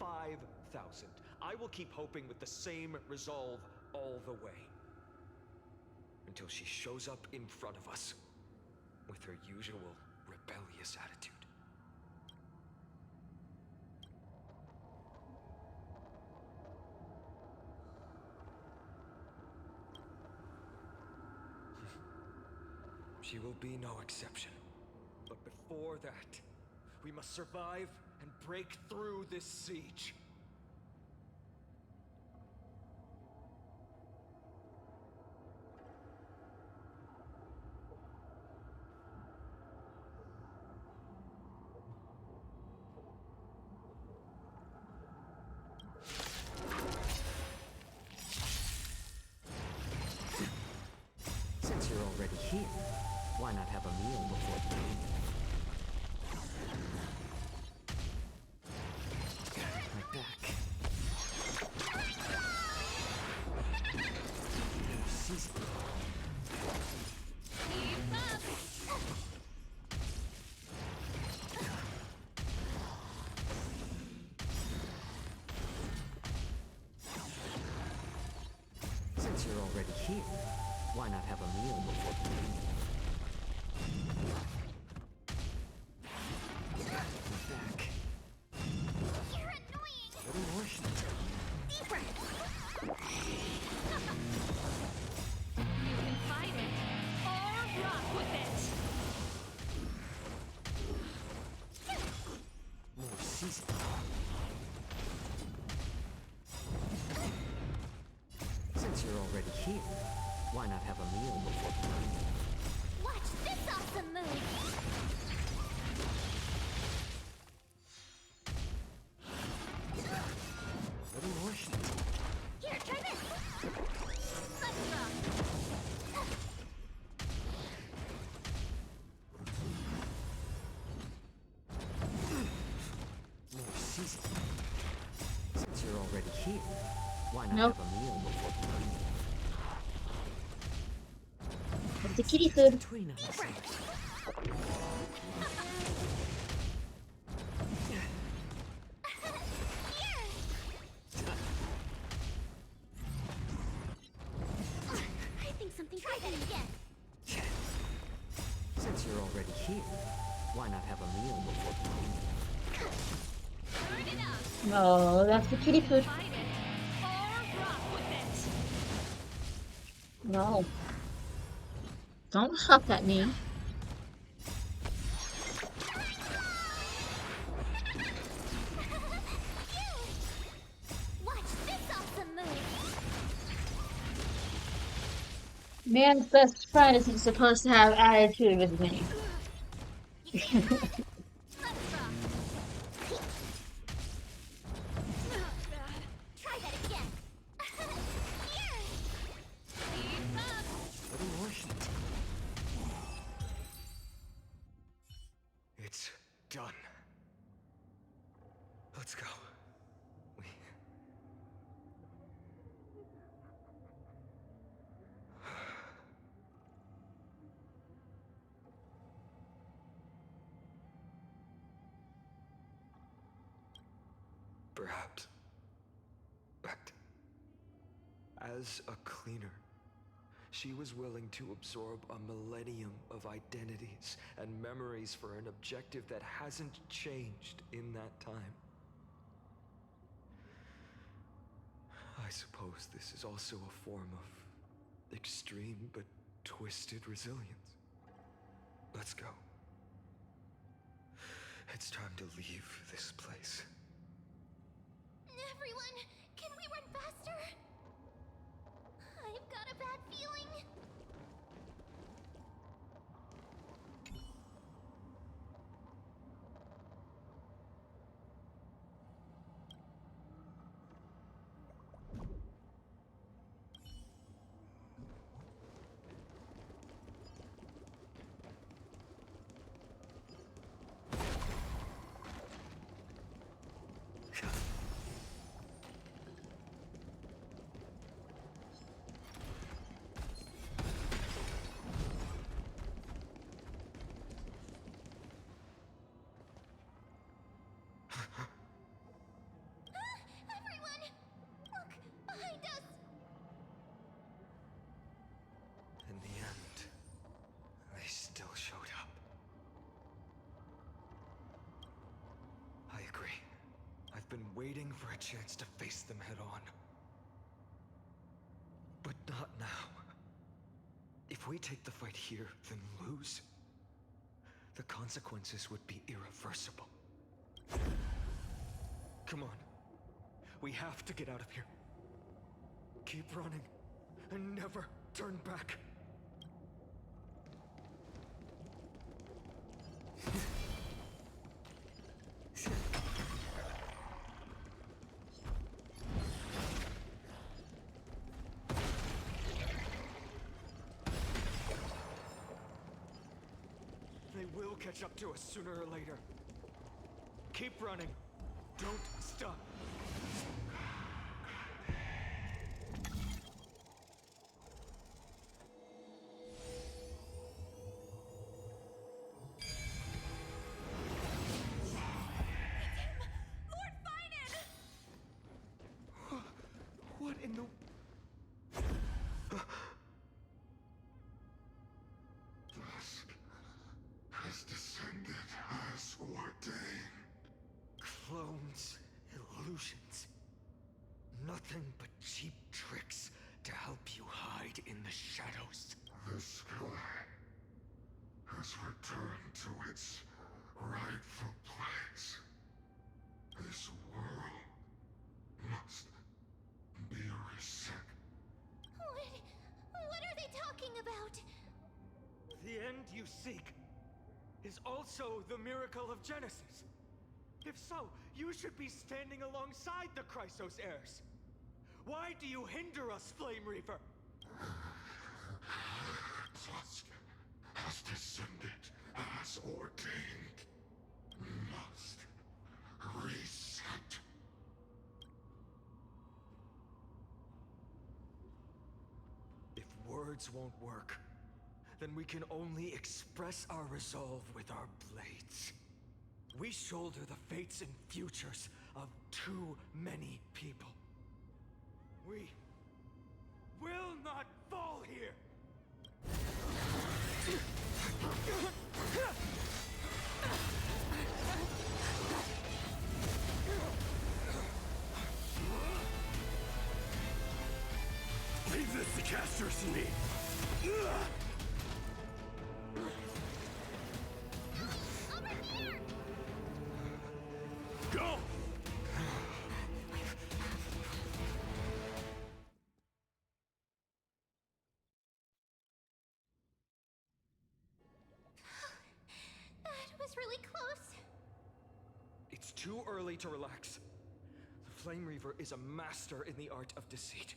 5,000. I will keep hoping with the same resolve all the way. Until she shows up in front of us with her usual rebellious attitude. She will be no exception. But before that, we must survive and break through this siege. Since you're already here, why not have a meal before the game? Right back. Season. Since you're already here, why not have a meal before the game? Back. You're annoying! Little more heat. Deeper! You can fight it, or rock with it! More season. Since you're already here, why not have a meal before the game? Watch this awesome move! Little more heat. Here, try this! Let's rock! here, why not Nope. have a meal before we leave? It's a kitty food. Between us. I think something. Try that again. Since you're already here, why not have a meal before we leave? Oh, that's the kitty food. No. Don't huff at me. Watch this awesome move. Man's best friend isn't supposed to have attitude with me. Let's rock. Try that again. Here. Keep up. Little more heat. It's done. Let's go. We... Perhaps. But as a cleaner, she was willing to absorb a millennium of identities and memories for an objective that hasn't changed in that time. I suppose this is also a form of extreme but twisted resilience. Let's go. It's time to leave this place. Everyone, can we run faster? I've got a bad feeling. Everyone, look behind us. In the end, they still showed up. I agree. I've been waiting for a chance to face them head on. But not now. If we take the fight here, then lose, the consequences would be irreversible. Come on. We have to get out of here. Keep running, and never turn back. They will catch up to us sooner or later. Keep running. Don't stop. Lord Finan! What in the... Dusk has descended as ordained. Clones, illusions. Nothing but cheap tricks to help you hide in the shadows. The sky has returned to its rightful place. This world must be reset. What are they talking about? The end you seek is also the miracle of Genesis. If so, you should be standing alongside the Chrysos heirs. Why do you hinder us, Flame Reaver? Dusk has descended as ordained. Must reset. words won't work, then we can only express our resolve with our blades. We shoulder the fates and futures of too many people. We will not fall here! Leave this to Casters and me! Over here! Go! That was really close. It's too early to relax. The Flame Reaver is a master in the art of deceit.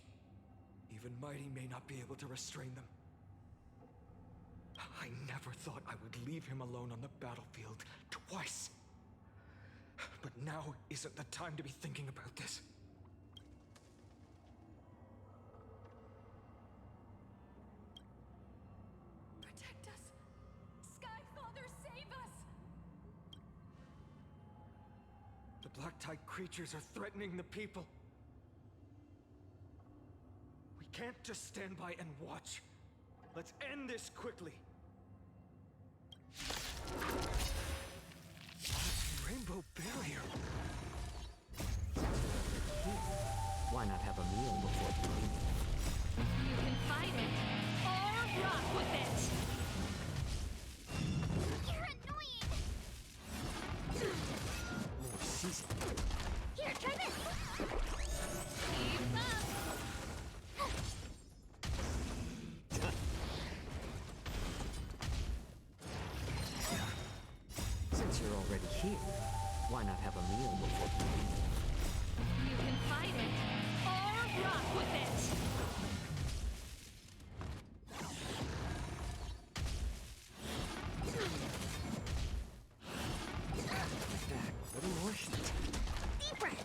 Even Mighty may not be able to restrain them. I never thought I would leave him alone on the battlefield twice. But now isn't the time to be thinking about this. Protect us! Skyfather, save us! The Black Tide creatures are threatening the people. We can't just stand by and watch. Let's end this quickly. Rainbow barrier. Why not have a meal before you leave? You can fight it, or rock with it! You're annoying! Here, try this! Keep up! Since you're already here, why not have a meal before you leave? You can fight it, or rock with it! Back, a little more heat. Deep breath!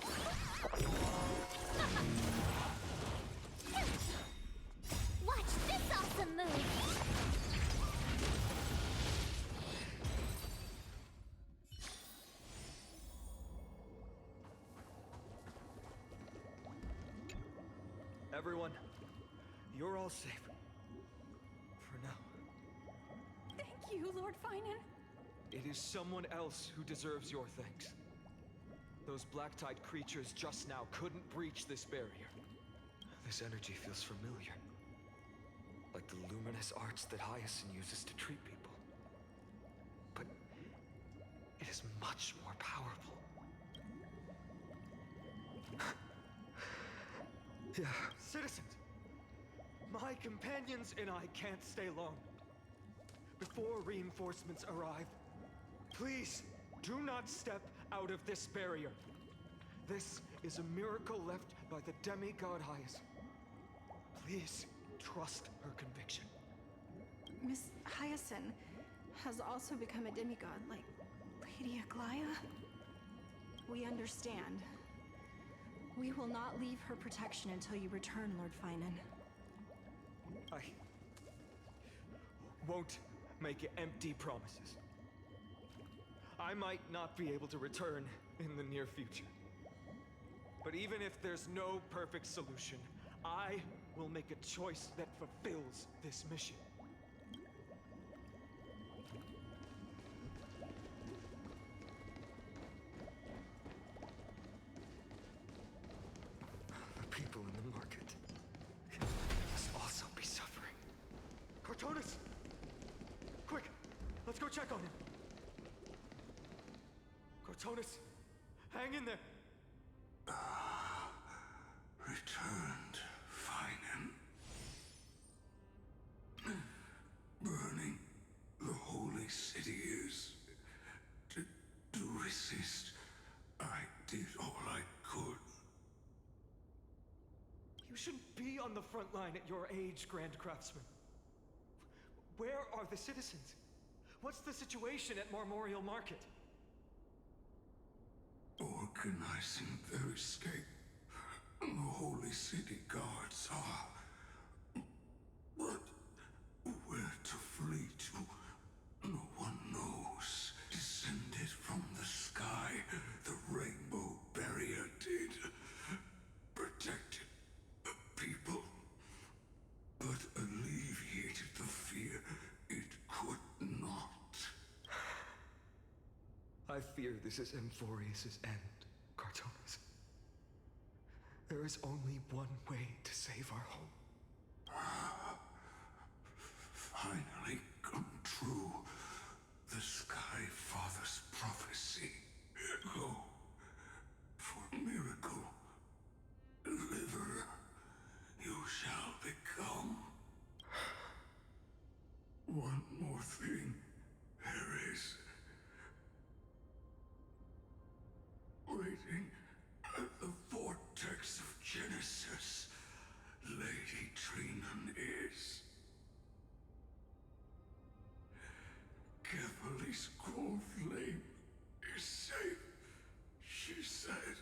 Watch this awesome move! Everyone, you're all safe. For now. Thank you, Lord Finan. It is someone else who deserves your thanks. Those Black Tide creatures just now couldn't breach this barrier. This energy feels familiar. Like the luminous arts that Hyacinth uses to treat people. But it is much more powerful. Yeah, citizens! My companions and I can't stay long. Before reinforcements arrive, please do not step out of this barrier. This is a miracle left by the demigod Hyacinth. Please trust her conviction. Miss Hyacinth has also become a demigod, like Lady Aglaya. We understand. We will not leave her protection until you return, Lord Finan. I won't make empty promises. I might not be able to return in the near future. But even if there's no perfect solution, I will make a choice that fulfills this mission. The people in the market must also be suffering. Cortonis! Quick! Let's go check on him! Cortonis! Hang in there! Returned, Finan. Burning the holy city is... To resist, I did all I could. You shouldn't be on the front line at your age, Grand Craftsman. Where are the citizens? What's the situation at Marmorial Market? Organizing their escape. The holy city guards are... But I fear this is Amphorius' end, Cartonis. There is only one way to save our home. Finally come true. The Sky Father's prophecy. Go. For miracle. Deliverer. You shall become. One more thing. There is. Waiting at the vortex of Genesis, Lady Trinan is. Kepali's core flame is safe, she said.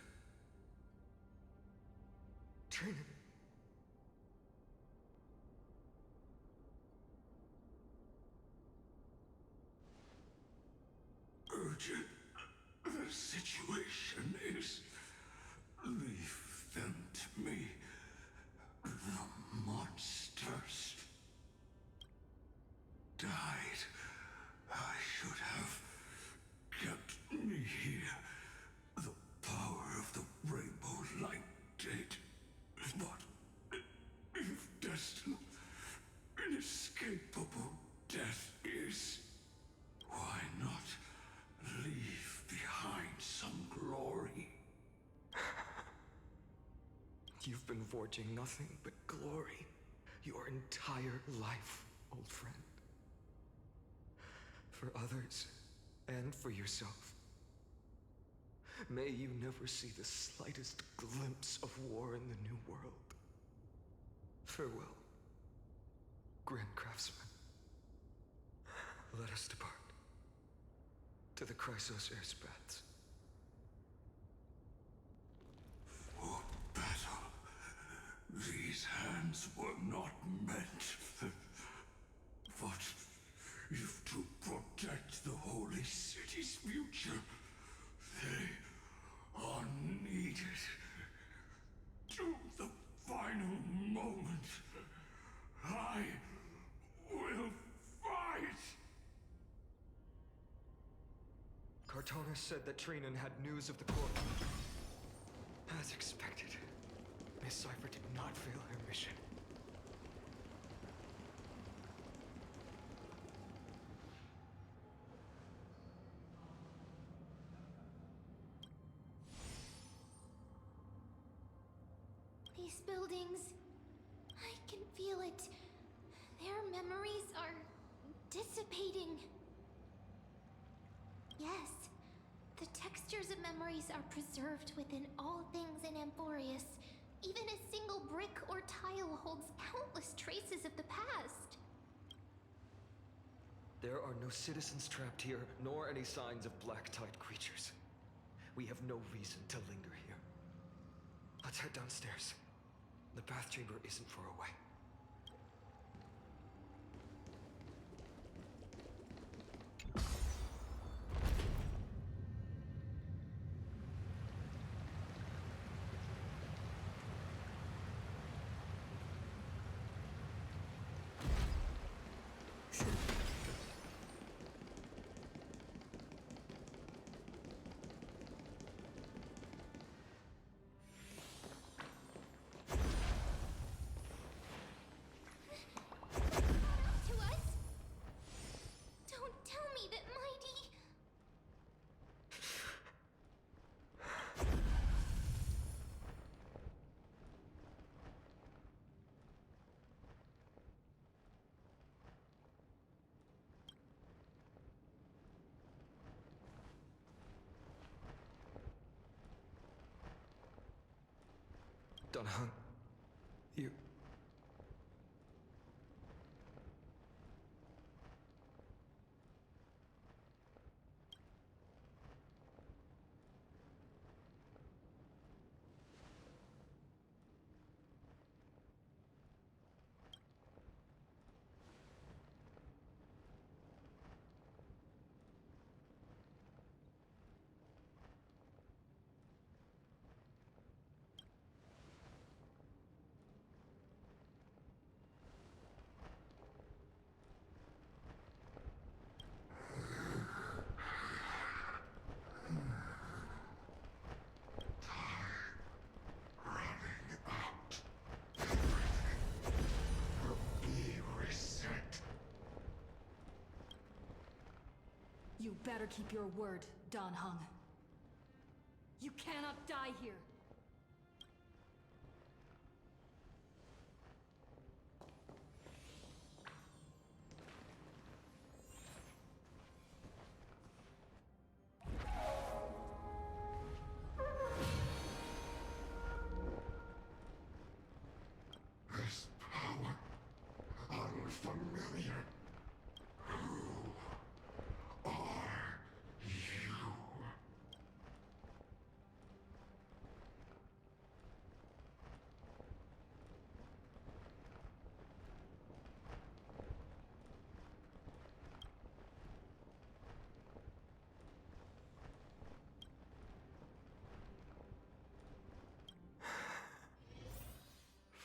Trinan. Urgent. The situation is. Leave them to me. The monsters died. I should have kept me here. The power of the rainbow light did. But if destined, inescapable death is, why not leave behind some glory? You've been forging nothing but glory your entire life, old friend. For others, and for yourself. May you never see the slightest glimpse of war in the New World. Farewell, Grand Craftsman. Let us depart to the Chrysos Air's paths. For battle, these hands were not meant. But if to protect the Holy City's future, they are needed. To the final moment, I will fight! Cartonis said that Trinan had news of the core. As expected, Miss Cipher did not fail her mission. These buildings, I can feel it. Their memories are dissipating. Yes, the textures of memories are preserved within all things in Amphorius. Even a single brick or tile holds countless traces of the past. There are no citizens trapped here, nor any signs of black tide creatures. We have no reason to linger here. Let's head downstairs. The bath chamber isn't far away. To us? Don't tell me that Mighty... Dunhung, you... You better keep your word, Dan Heng. You cannot die here. This power, unfamiliar. Who are you?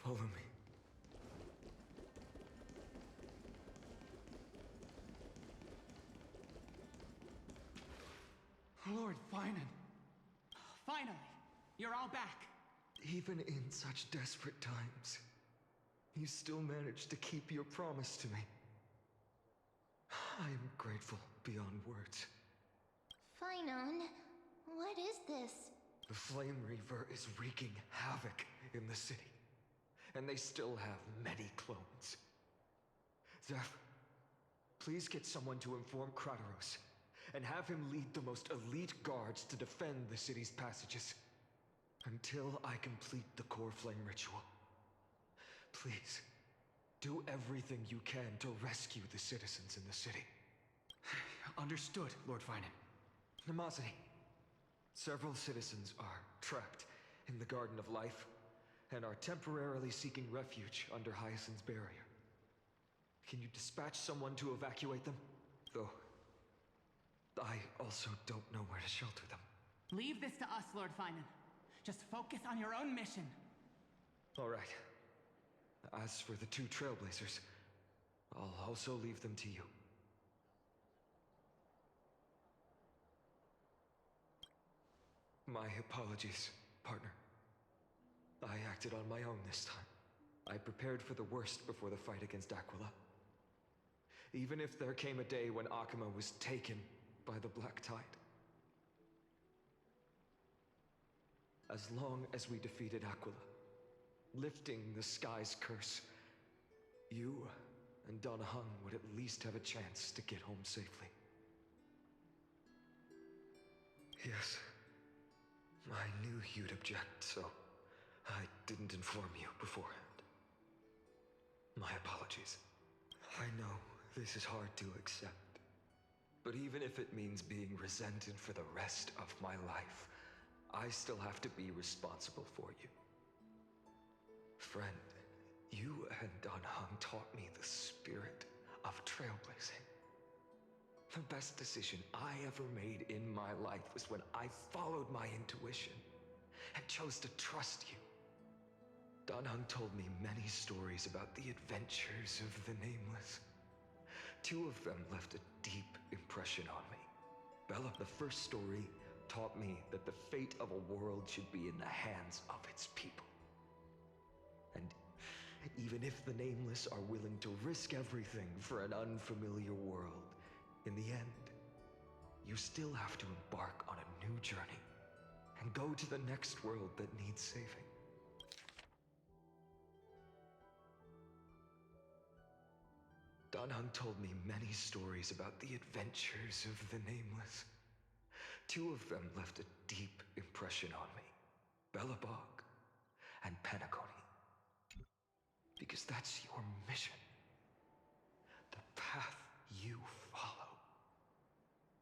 Follow me. Lord Finan. Finally, you're all back. Even in such desperate times, you still managed to keep your promise to me. I am grateful beyond words. Finon, what is this? The Flame Reaver is wreaking havoc in the city, and they still have many clones. Zeph, please get someone to inform Kratos, and have him lead the most elite guards to defend the city's passages, until I complete the Core Flame ritual. Please, do everything you can to rescue the citizens in the city. Understood, Lord Finan. Nemazini, several citizens are trapped in the Garden of Life, and are temporarily seeking refuge under Hyacinth's barrier. Can you dispatch someone to evacuate them? Though, I also don't know where to shelter them. Leave this to us, Lord Finan. Just focus on your own mission. All right. As for the two Trailblazers, I'll also leave them to you. My apologies, partner. I acted on my own this time. I prepared for the worst before the fight against Aquila. Even if there came a day when Akuma was taken by the Black Tide. As long as we defeated Aquila, lifting the sky's curse, you and Dan Heng would at least have a chance to get home safely. Yes, I knew you'd object, so I didn't inform you beforehand. My apologies. I know this is hard to accept, but even if it means being resented for the rest of my life, I still have to be responsible for you. Friend, you and Dan Heng taught me the spirit of trailblazing. The best decision I ever made in my life was when I followed my intuition and chose to trust you. Dan Heng told me many stories about the adventures of the Nameless. Two of them left a deep impression on me. Bella, the first story, taught me that the fate of a world should be in the hands of its people. And even if the Nameless are willing to risk everything for an unfamiliar world, in the end, you still have to embark on a new journey and go to the next world that needs saving. Dan Heng told me many stories about the adventures of the Nameless. Two of them left a deep impression on me. Belobog and Penacony. Because that's your mission. The path you follow.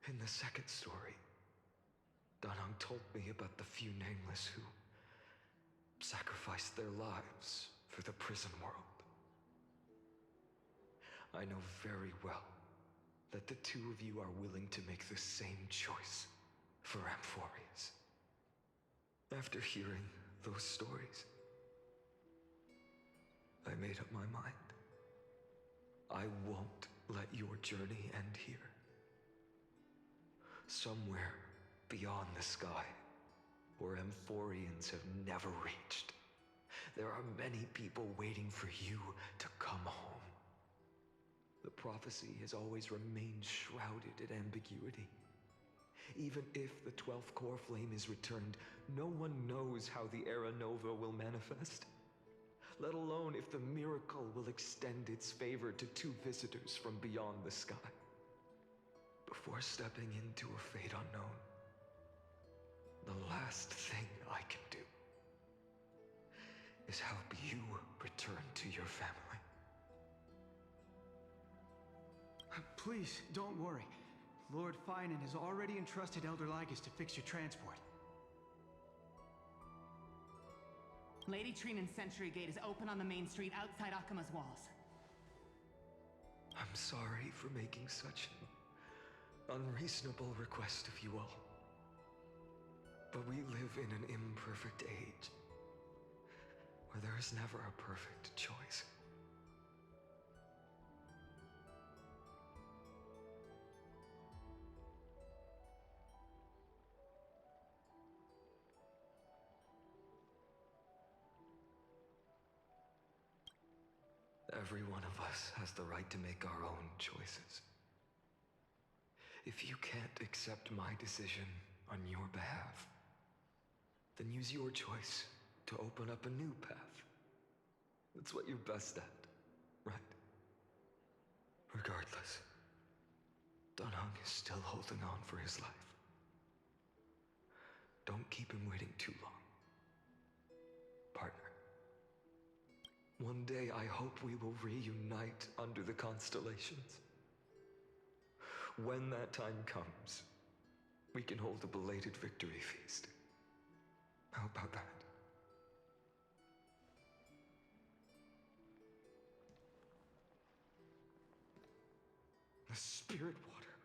In the second story, Dan Heng told me about the few Nameless who sacrificed their lives for the prison world. I know very well that the two of you are willing to make the same choice for Amphorius. After hearing those stories, I made up my mind. I won't let your journey end here. Somewhere beyond the sky, where Amphorians have never reached, there are many people waiting for you to come home. The prophecy has always remained shrouded in ambiguity. Even if the 12th core flame is returned, no one knows how the Era Nova will manifest. Let alone if the miracle will extend its favor to two visitors from beyond the sky. Before stepping into a fate unknown, the last thing I can do is help you return to your family. Please, don't worry. Lord Finan has already entrusted Elder Lygus to fix your transport. Lady Trinan's Sentry Gate is open on the main street outside Akuma's walls. I'm sorry for making such an unreasonable request of you all. But we live in an imperfect age, where there is never a perfect choice. Every one of us has the right to make our own choices. If you can't accept my decision on your behalf, then use your choice to open up a new path. That's what you're best at, right? Regardless, Dan Heng is still holding on for his life. Don't keep him waiting too long. Partner. One day I hope we will reunite under the constellations. When that time comes, we can hold a belated victory feast. How about that? The spirit water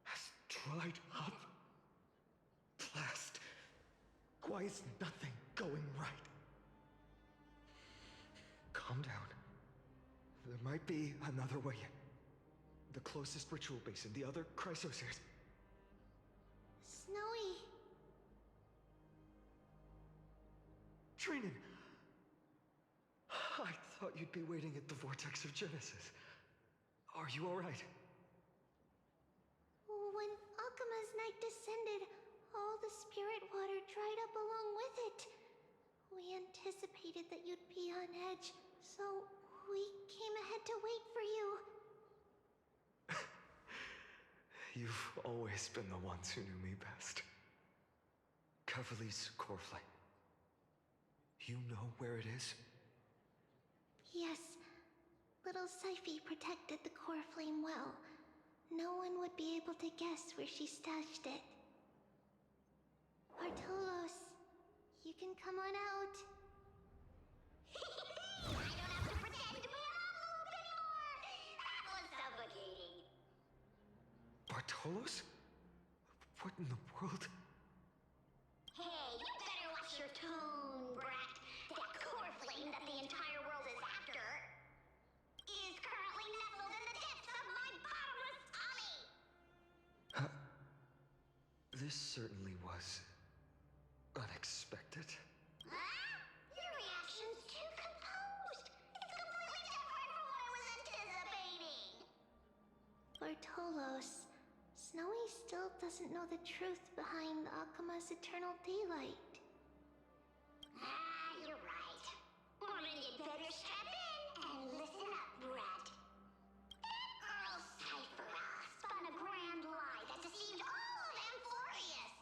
has dried up. Blast. Why is nothing going right? Calm down. There might be another way in. The closest ritual basin, the other chrysosers. Snowy. Trinan! I thought you'd be waiting at the Vortex of Genesis. Are you alright? When Akuma's night descended, all the spirit water dried up along with it. We anticipated that you'd be on edge, so we came ahead to wait for you. You've always been the ones who knew me best. Kevali's core flame. You know where it is? Yes. Little Syphi protected the core flame well. No one would be able to guess where she stashed it. Bartolos, you can come on out. I don't have to pretend to be an envelope anymore! That was suffocating. Bartolos? What in the world? Hey, you better watch your tone, brat. That core flame that the entire world is after is currently nestled in the depths of my bottomless tummy! This certainly was unexpected. Huh? Your reaction's too composed. It's completely different from what I was anticipating. Bartolos, Snowy still doesn't know the truth behind Akuma's eternal daylight. You're right. Well, then you'd better strap in and listen up, brat. That girl Cyphera spun a grand lie that deceived all of Amphorius.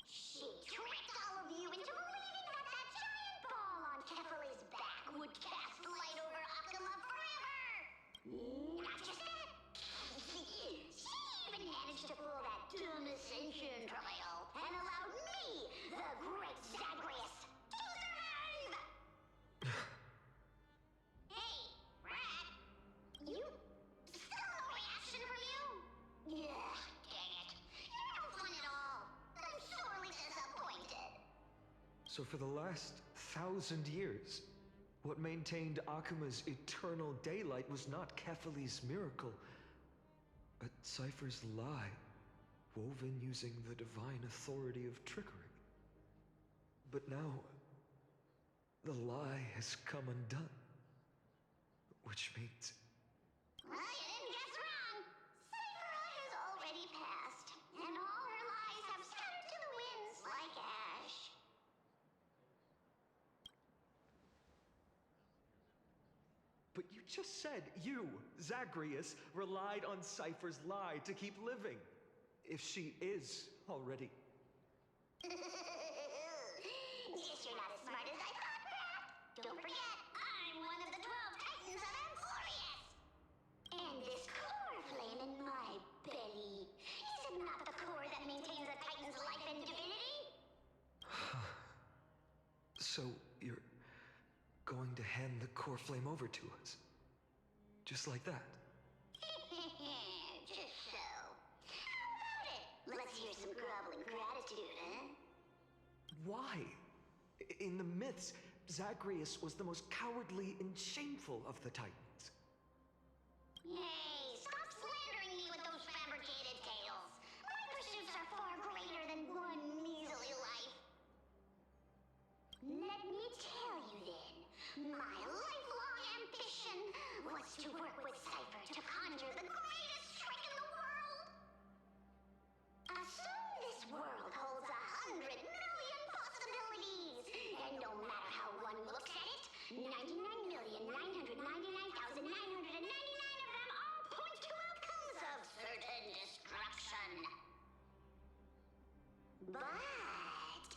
She tricked all of you into believing that that giant ball on Kefali's back would cast light over Akuma forever. Not just that. She even managed to pull that dumb ascension trial and allowed me, the great Zagreus, to survive! Hey, Rat! You... still no reaction from you? Yeah, dang it. You're no fun at all. I'm sorely disappointed. So for the last 1,000 years, what maintained Akuma's eternal daylight was not Kefali's miracle, but Cypher's lie, woven using the divine authority of trickery. But now, the lie has come undone. Which means Well, you didn't guess wrong. Cyphera has already passed, and all her lies have scattered to the winds like ash. But you just said you, Zagreus, relied on Cypher's lie to keep living. If she is already. Guess you're not as smart as I thought, Brad. Don't forget, I'm one of the 12 Titans of Amphorius. And this core flame in my belly, is it not the core that maintains a Titan's life and divinity? So you're going to hand the core flame over to us? Just like that? Just so. How about it? Let's hear some groveling gratitude, huh? Why? In the myths, Zagreus was the most cowardly and shameful of the Titans. Hey, stop slandering me with those fabricated tales. My pursuits are far greater than one measly life. Let me tell you then, my lifelong ambition was to work with Cypher to conjure the greatest trick in the world. Assume this world holds 100 million possibilities, and no matter how one looks at it, 99,999,999 of them all point to outcomes of certain destruction. But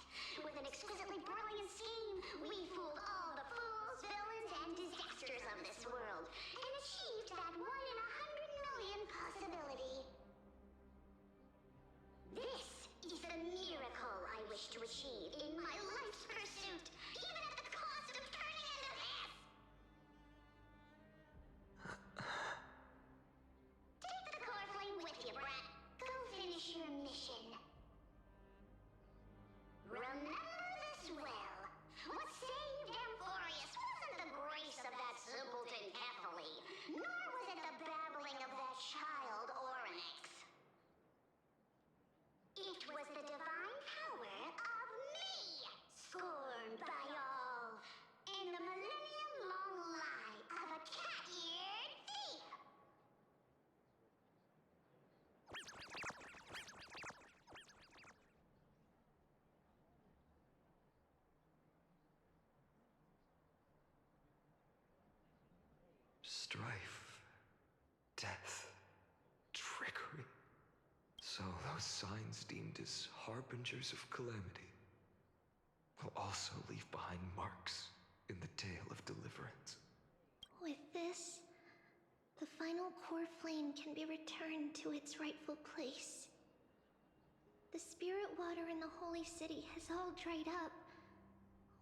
with an exquisitely brilliant scheme, we fooled all the fools, villains, and disasters of this world, and achieved that 1 in 100 million possibility. This is the miracle I wish to achieve in my life's pursuit, even at the cost of turning into this! Take the core flame with you, Brat. Go finish your mission. Remember this well. What saved Amphorius wasn't the grace of that simpleton Kephale, nor was it the babbling of that child Oryx. It was the divine power of me, scorned by all, and the millennium-long lie of a cat-eared thief. Strife, death, trickery. So those signs deemed as harbingers of calamity will also leave behind marks in the tale of deliverance. With this, the final core flame can be returned to its rightful place. The spirit water in the holy city has all dried up.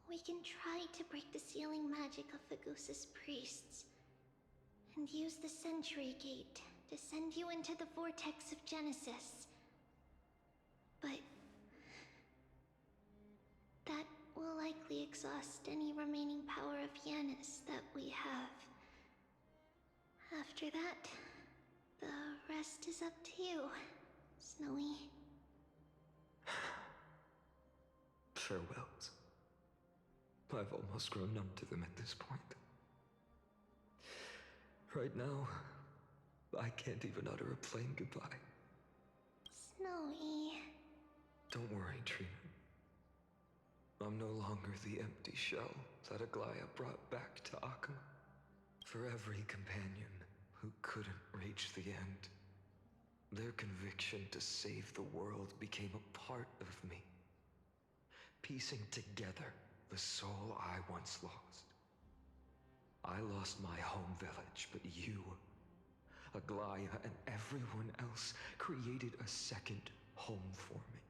We can try to break the sealing magic of Fagusis priests and use the Century Gate to send you into the vortex of Genesis. But that will likely exhaust any remaining power of Yanis that we have. After that, the rest is up to you, Snowy. Farewells. I've almost grown numb to them at this point. Right now, I can't even utter a plain goodbye. Snowy. Don't worry, Trina. I'm no longer the empty shell that Aglaya brought back to Akuma. For every companion who couldn't reach the end, their conviction to save the world became a part of me, piecing together the soul I once lost. I lost my home village, but you, Aglaya, and everyone else created a second home for me.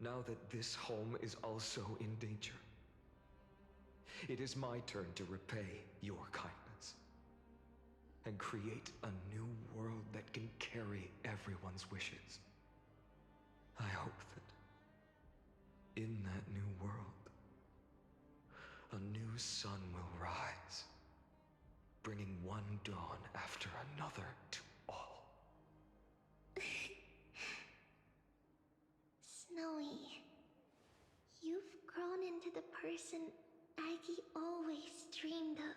Now that this home is also in danger, it is my turn to repay your kindness and create a new world that can carry everyone's wishes. I hope that in that new world, a new sun will rise, bringing one dawn after another to all. Snowy, you've grown into the person Aggie always dreamed of.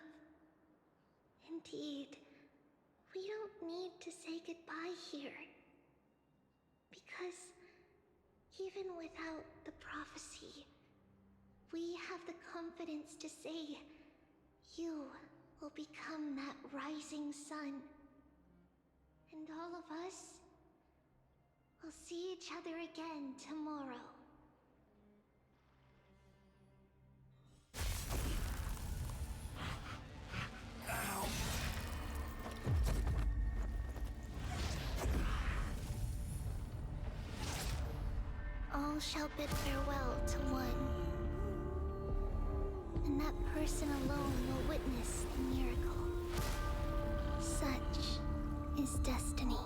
Indeed, We don't need to say goodbye here. Because even without the prophecy, we have the confidence to say you will become that rising sun. And all of us will see each other again tomorrow. All shall bid farewell to one. And that person alone will witness the miracle. Such is destiny.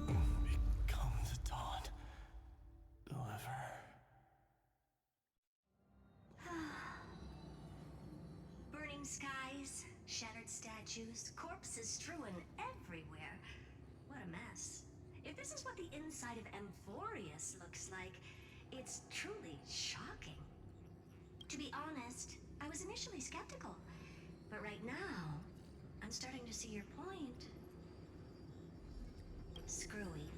Become the dawn. Deliver. Burning skies, shattered statues, corpses strewn everywhere. What a mess. If this is what the inside of Amphorius looks like, it's truly shocking. To be honest, I was initially skeptical, but right now, I'm starting to see your point. Screwy.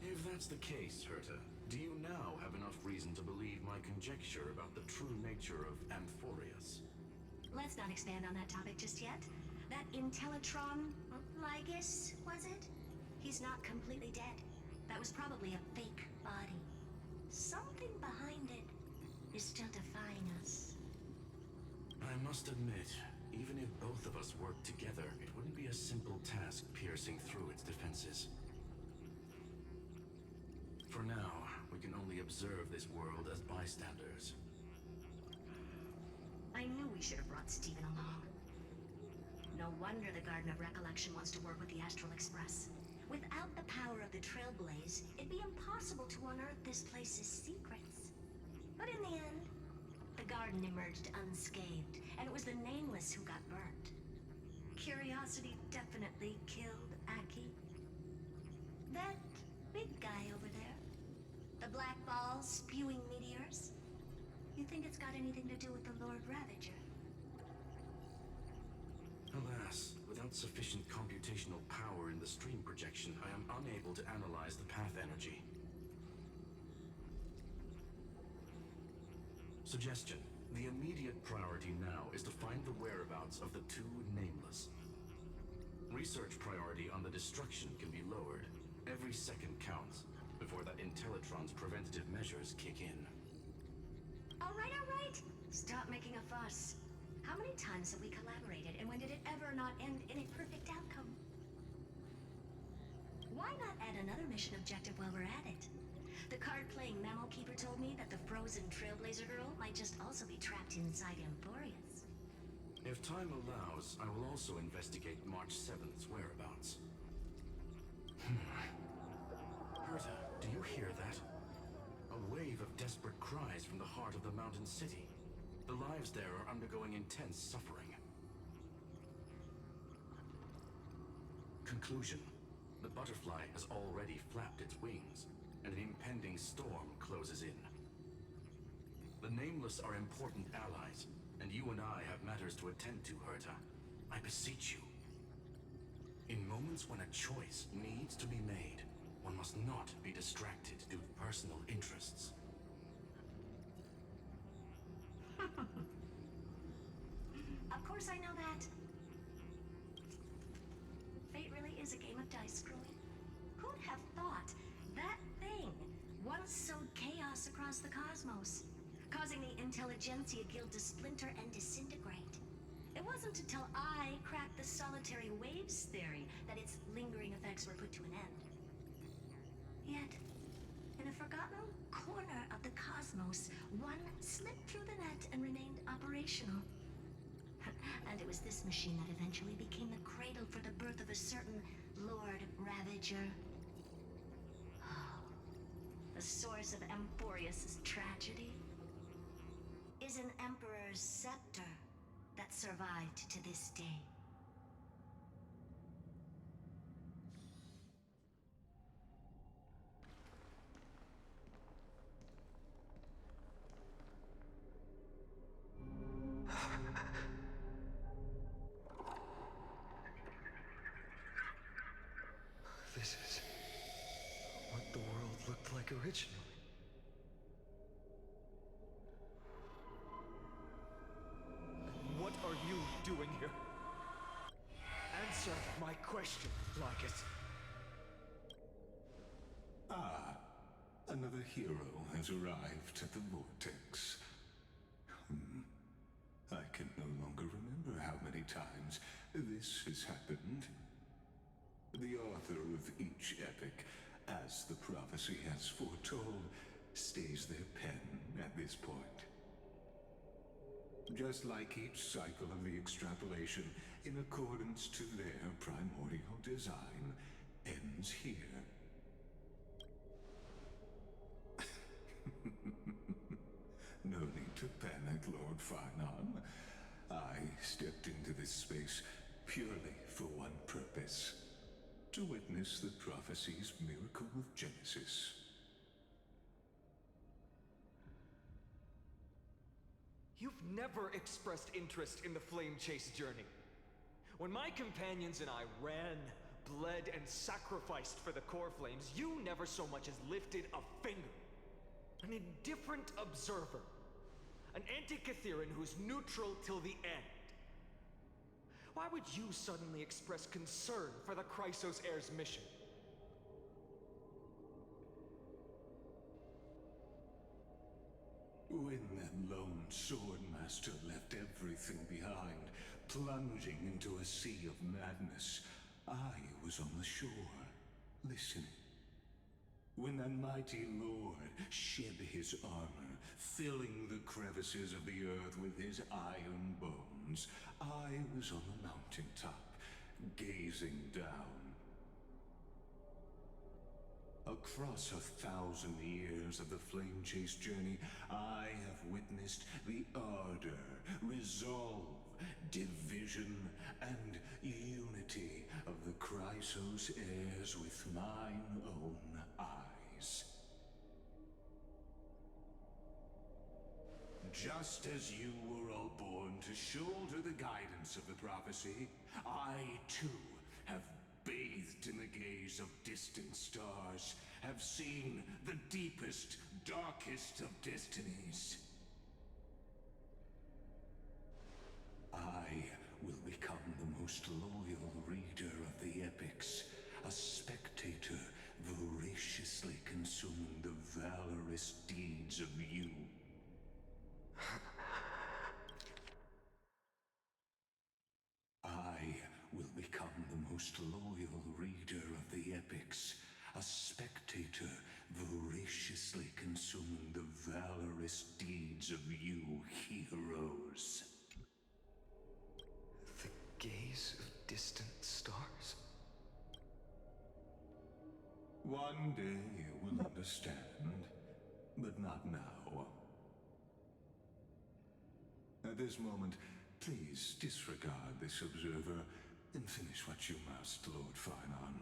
If that's the case, Herta, do you now have enough reason to believe my conjecture about the true nature of Amphorius? Let's not expand on that topic just yet. That Intellitron, Lygus, was it? He's not completely dead. That was probably a fake body. Something behind it is still defying us. I must admit, even if both of us worked together, it wouldn't be a simple task piercing through its defenses. For now, we can only observe this world as bystanders. I knew we should have brought Steven along. No wonder the Garden of Recollection wants to work with the Astral Express. Without the power of the Trailblaze, it'd be impossible to unearth this place's secrets. But in the end, the garden emerged unscathed, and it was the Nameless who got burnt. Curiosity definitely killed Aki. That big guy over there, the black ball spewing meteors, you think it's got anything to do with the Lord Ravager? Alas, without sufficient computational power in the stream projection, I am unable to analyze the path energy. Suggestion. The immediate priority now is to find the whereabouts of the two Nameless. Research priority on the destruction can be lowered. Every second counts before that Intellitron's preventative measures kick in. All right, all right. Stop making a fuss. How many times have we collaborated, and when did it ever not end in a perfect outcome? Why not add another mission objective while we're at it? The card-playing Memo Keeper told me that the frozen Trailblazer girl might just also be trapped inside Amphorius. If time allows, I will also investigate March 7th's whereabouts. Herta, do you hear that? A wave of desperate cries from the heart of the mountain city. The lives there are undergoing intense suffering. Conclusion. The butterfly has already flapped its wings, and an impending storm closes in. The Nameless are important allies, and you and I have matters to attend to, Herta. I beseech you. In moments when a choice needs to be made, one must not be distracted due to personal interests. Of course I know that. Fate really is a game of dice screwing. Who'd have thought that thing once sowed chaos across the cosmos, causing the Intelligentsia Guild to splinter and disintegrate? It wasn't until I cracked the solitary waves theory that its lingering effects were put to an end. Yet, in a forgotten corner of the cosmos, one slipped through the net and remained operational. And it was this machine that eventually became the cradle for the birth of a certain Lord Ravager. The source of Amphorius' tragedy is an Emperor's scepter that survived to this day. like originally. What are you doing here? Answer my question, Lycus. Ah, another hero has arrived at the Vortex. I can no longer remember how many times this has happened. The author of each epic, as the prophecy has foretold, stays their pen at this point. Just like each cycle of the extrapolation, in accordance to their primordial design, ends here. No need to panic, Lord Farnon. I stepped into this space purely for one purpose: to witness the prophecy's miracle of Genesis. You've never expressed interest in the Flame Chase journey. When my companions and I ran, bled, and sacrificed for the Core Flames, you never so much as lifted a finger. An indifferent observer. An Antikytheran who's neutral till the end. Why would you suddenly express concern for the Chrysos Heir's mission? When that lone swordmaster left everything behind, plunging into a sea of madness, I was on the shore, listening. When that mighty lord shed his armor, filling the crevices of the earth with his iron bones, I was on the mountaintop, gazing down. Across 1,000 years of the Flame Chase journey, I have witnessed the ardor, resolve, division, and unity of the Chrysos Heirs with mine own eyes. Just as you were all born to shoulder the guidance of the prophecy, I too have bathed in the gaze of distant stars, have seen the deepest, darkest of destinies. I will become the most loyal reader of the epics, a spectator voraciously consuming the valorous deeds of you. I will become the most loyal reader of the epics, a spectator voraciously consuming the valorous deeds of you heroes. The gaze of distant stars? One day you will understand, but not now. At this moment, please disregard this observer and finish what you must, Lord Farnon.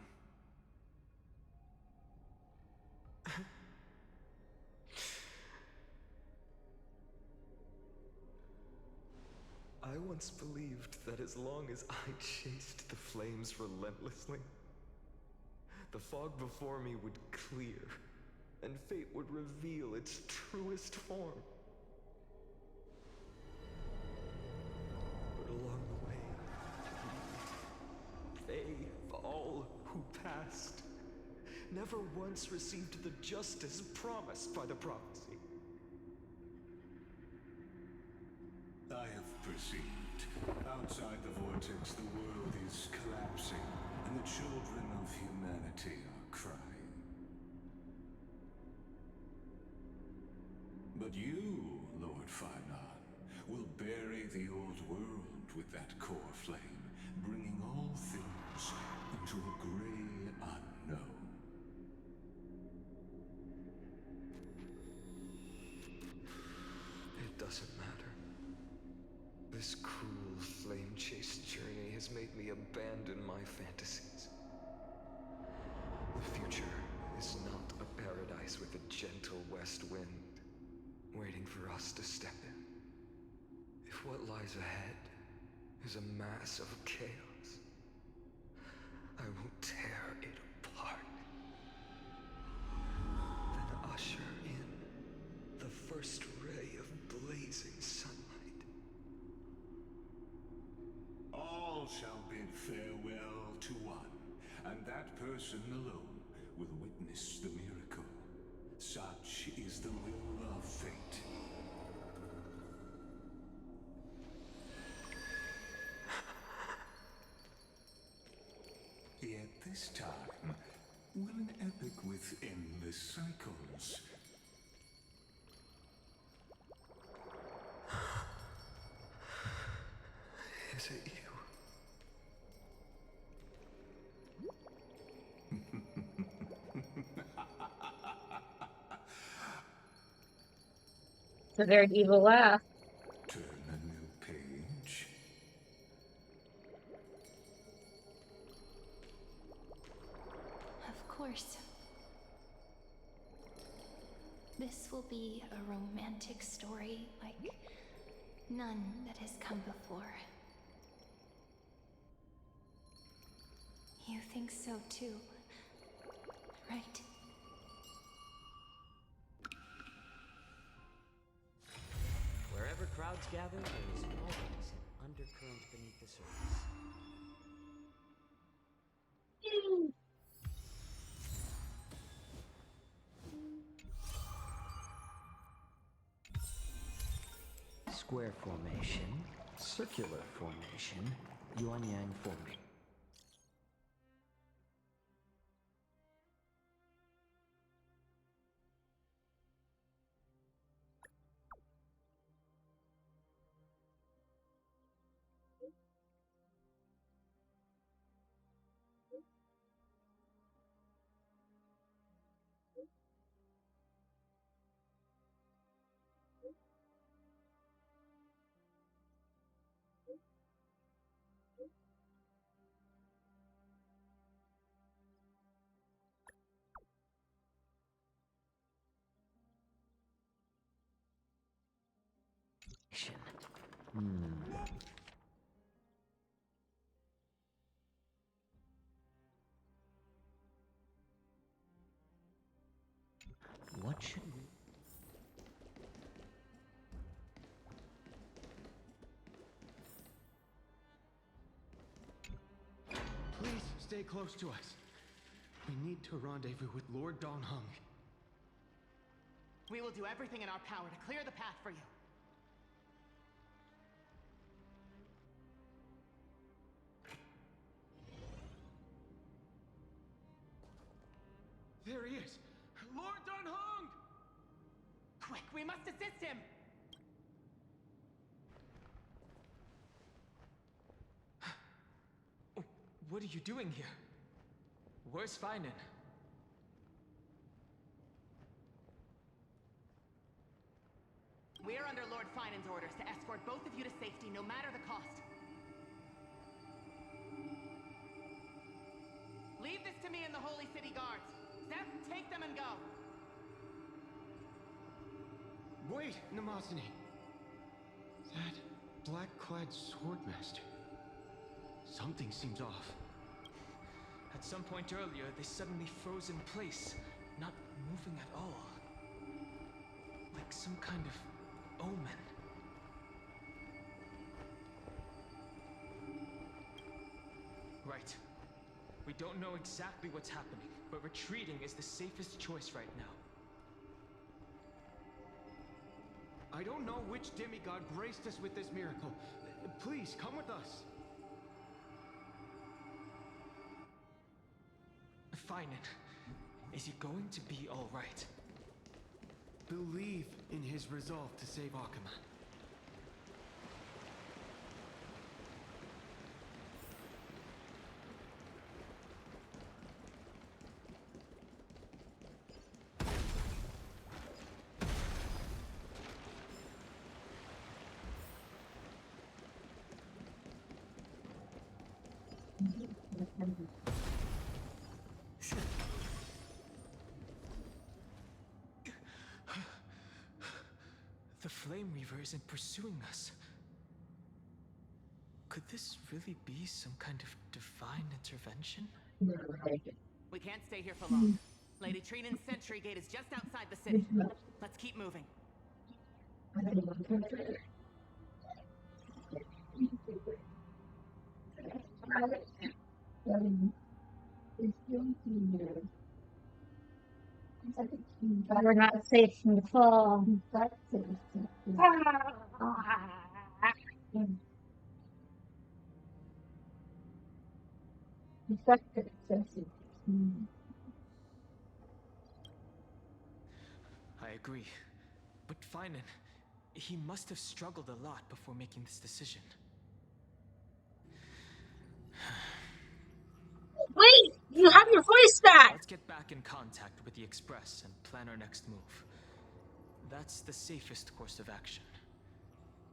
I once believed that as long as I chased the flames relentlessly, the fog before me would clear, and fate would reveal its truest form. But along the way, they, all who passed, never once received the justice promised by the prophecy. I have perceived. Outside the vortex, the world is collapsing, and the children of humanity are crying. But you, Lord Farnon, will bury the old world with that core flame, bringing all things into a gray unknown. It doesn't matter. This cruel flame chase journey has made me abandon my fantasies. The future is not a paradise with a gentle west wind, waiting for us to step in. If what lies ahead is a mass of chaos, I will tear it apart. Then first ray of blazing sunlight. All shall bid farewell to one, and that person alone will witness the miracle. Such is the will of fate. Yet this time, will an epic with endless cycles. Is it you? It's a very evil laugh. Turn a new page. Of course. This will be a romantic story like none that has come before. You think so too, right? Wherever crowds gather, there is always an undercurrent beneath the surface. Square formation, circular formation, yuan-yang forming. What should we... Please stay close to us. We need to rendezvous with Lord Dan Heng. We will do everything in our power to clear the path for you. There he is! Lord Dan Heng! Quick, we must assist him! What are you doing here? Where's Feinen? We're under Lord Feinen's orders to escort both of you to safety, no matter the cost. Leave this to me and the Holy City Guards. Zeph, take them and go. Wait, Namazani. That black-clad swordmaster. Something seems off. At some point earlier, they suddenly froze in place, not moving at all. Like some kind of omen. Right. We don't know exactly what's happening, but retreating is the safest choice right now. I don't know which demigod graced us with this miracle. Please, come with us. Feinen, is he going to be all right? Believe in his resolve to save Akuman. The Flame Reaver isn't pursuing us. Could this really be some kind of divine intervention? We can't stay here for long. Lady Trinan's sentry gate is just outside the city. Let's keep moving. We're not safe from the fall. I agree. But Finan, he must have struggled a lot before making this decision. Wait! You have your voice back! Let's get back in contact with the Express and plan our next move. That's the safest course of action.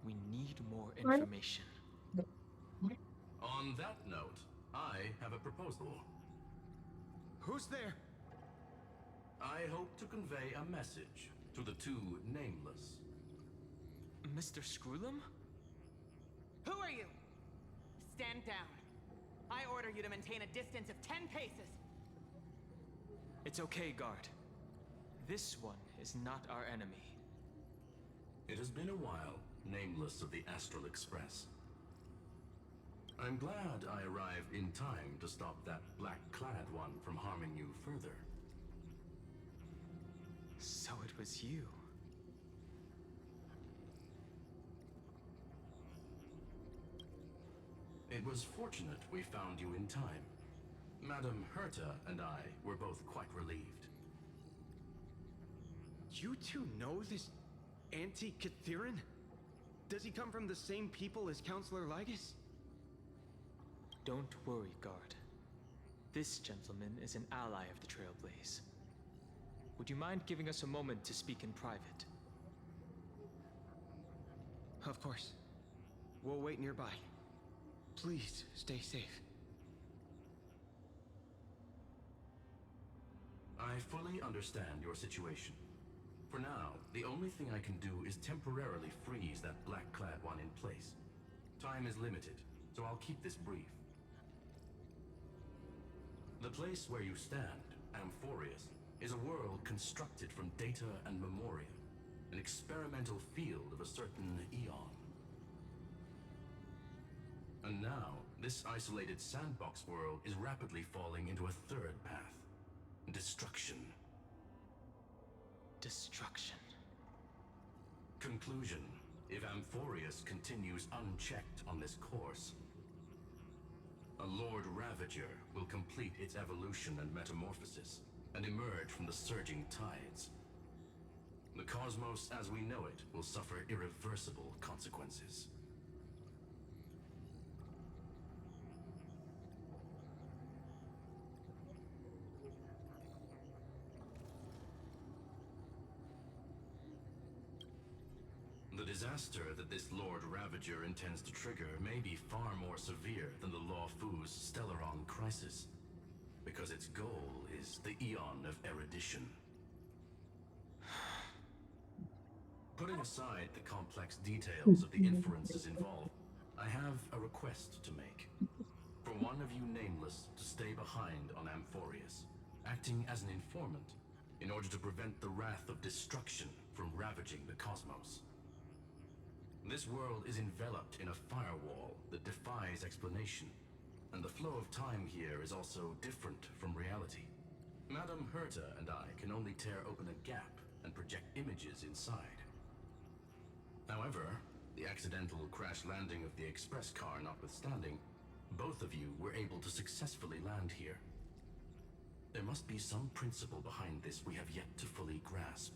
We need more information. On that note, I have a proposal. Who's there? I hope to convey a message to the two nameless. Mr. Screwlum? Who are you? Stand down. I order you to maintain a distance of 10 paces. It's okay, guard. This one is not our enemy. It has been a while, nameless of the Astral Express. I'm glad I arrived in time to stop that black-clad one from harming you further. So it was you. It was fortunate we found you in time. Madame Herta and I were both quite relieved. You two know this Anti-Cathiran? Does he come from the same people as Counselor Lygus? Don't worry, guard. This gentleman is an ally of the Trailblaze. Would you mind giving us a moment to speak in private? Of course. We'll wait nearby. Please, stay safe. I fully understand your situation. For now, the only thing I can do is temporarily freeze that black-clad one in place. Time is limited, so I'll keep this brief. The place where you stand, Amphorius, is a world constructed from data and memoria, an experimental field of a certain eon. And now, this isolated sandbox world is rapidly falling into a third path. Destruction. Destruction. Conclusion. If Amphorius continues unchecked on this course, a Lord Ravager will complete its evolution and metamorphosis, and emerge from the surging tides. The cosmos as we know it will suffer irreversible consequences. The disaster that this Lord Ravager intends to trigger may be far more severe than the Lawfus Stellaron crisis, because its goal is the Eon of Erudition. Putting aside the complex details of the inferences involved, I have a request to make. For one of you nameless to stay behind on Amphorius, acting as an informant, in order to prevent the wrath of destruction from ravaging the cosmos. This world is enveloped in a firewall that defies explanation, and the flow of time here is also different from reality. Madame Herta and I can only tear open a gap and project images inside. However, the accidental crash landing of the express car notwithstanding, both of you were able to successfully land here. There must be some principle behind this we have yet to fully grasp.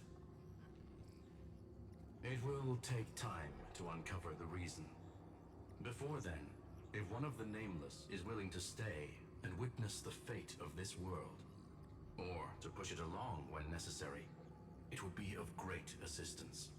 It will take time to uncover the reason. Before then, if one of the Nameless is willing to stay and witness the fate of this world, or to push it along when necessary, it would be of great assistance.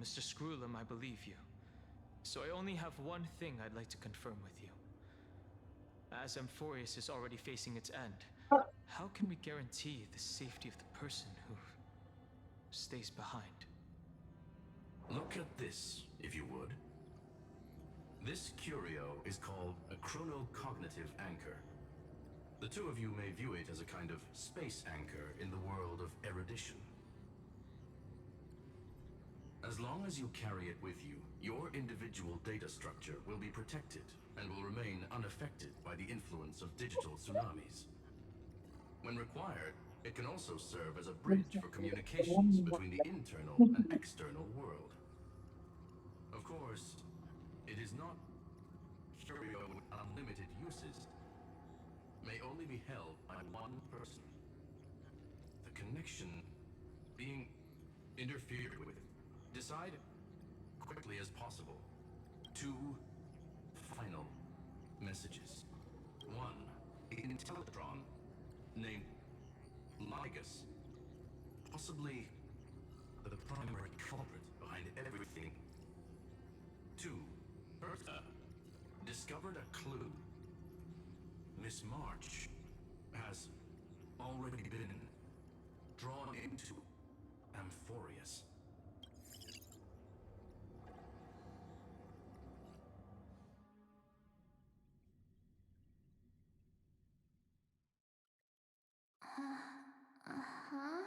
Mr. Screwlum, I believe you. So I only have one thing I'd like to confirm with you. As Amphorius is already facing its end, how can we guarantee the safety of the person who stays behind? Look at this, if you would. This curio is called a chronocognitive anchor. The two of you may view it as a kind of space anchor in the world of erudition. As long as you carry it with you, your individual data structure will be protected and will remain unaffected by the influence of digital tsunamis. When required, it can also serve as a bridge for communications between the internal and external world. Of course, it is not curio with unlimited uses. May only be held by one person. The connection being interfered with. Decide quickly as possible. 2 final messages. 1, an Intellitron named Ligus, possibly the primary culprit behind everything. 2, Bertha discovered a clue. Miss March has already been drawn into Amphorius. Uh-huh.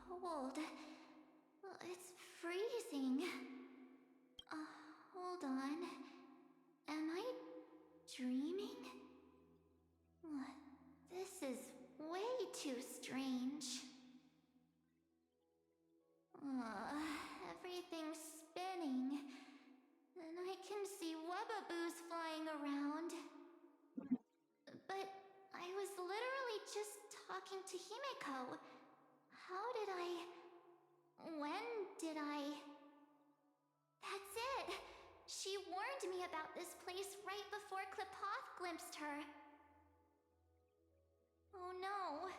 Cold. It's freezing. Hold on. Am I dreaming? This is way too strange. Everything's spinning. And I can see webbaboos flying around. But I was literally just talking to Himeko. How did I... When did I... That's it! She warned me about this place right before Klipoth glimpsed her. Oh no.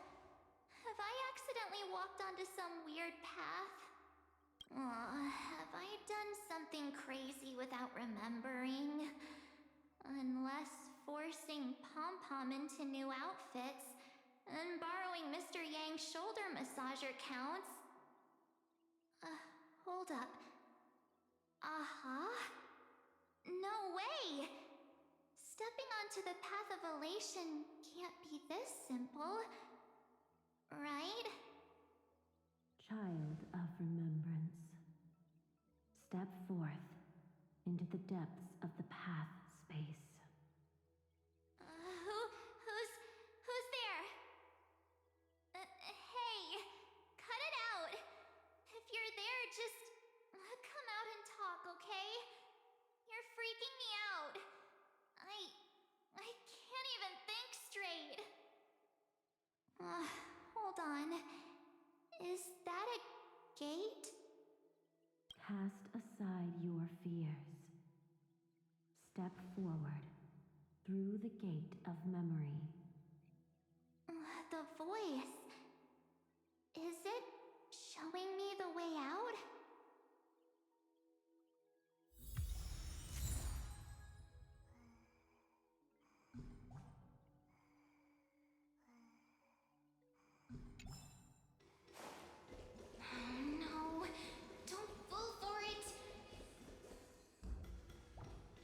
Have I accidentally walked onto some weird path? Have I done something crazy without remembering? Unless forcing Pom-Pom into new outfits and borrowing Mr. Yang's shoulder massager counts. Hold up. No way! Stepping onto the path of elation can't be this simple. Right? Child of remembrance, step forth into the depths of the path space. Who's there? Hey, cut it out. If you're there, just come out and talk, okay? You're freaking me out. I can't even think straight. Hold on. Is that a gate? Cast aside your fears. Step forward through the gate of memory. The voice. Is it showing me the way out? No, don't fall for it.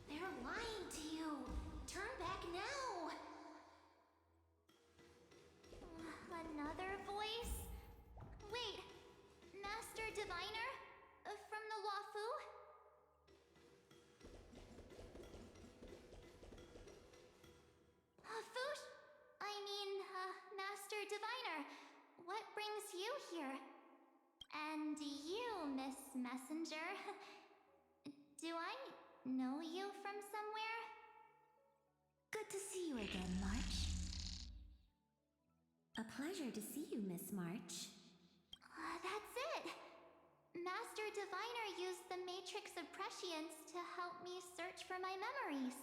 They're lying to you. Turn back now. Another voice? Wait, Master Diviner? From the Luofu? Fush? Master Diviner, what brings you here? And you, Miss Messenger. Do I know you from somewhere? Good to see you again, March. A pleasure to see you, Miss March. That's it! Master Diviner used the Matrix of Prescience to help me search for my memories.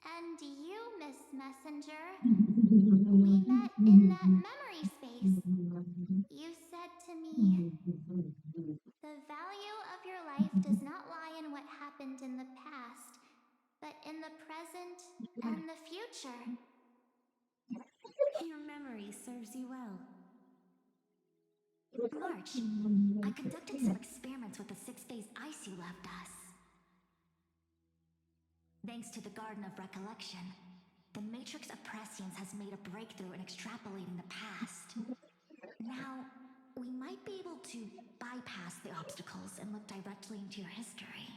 And you, Miss Messenger, we met in that memory space. You said to me, the value of your life does not lie in what happened in the past, but in the present and the future. Your memory serves you well. March, I conducted some experiments with the 6 days ice you left us. Thanks to the Garden of Recollection, the Matrix of Prescience has made a breakthrough in extrapolating the past. Now, we might be able to bypass the obstacles and look directly into your history.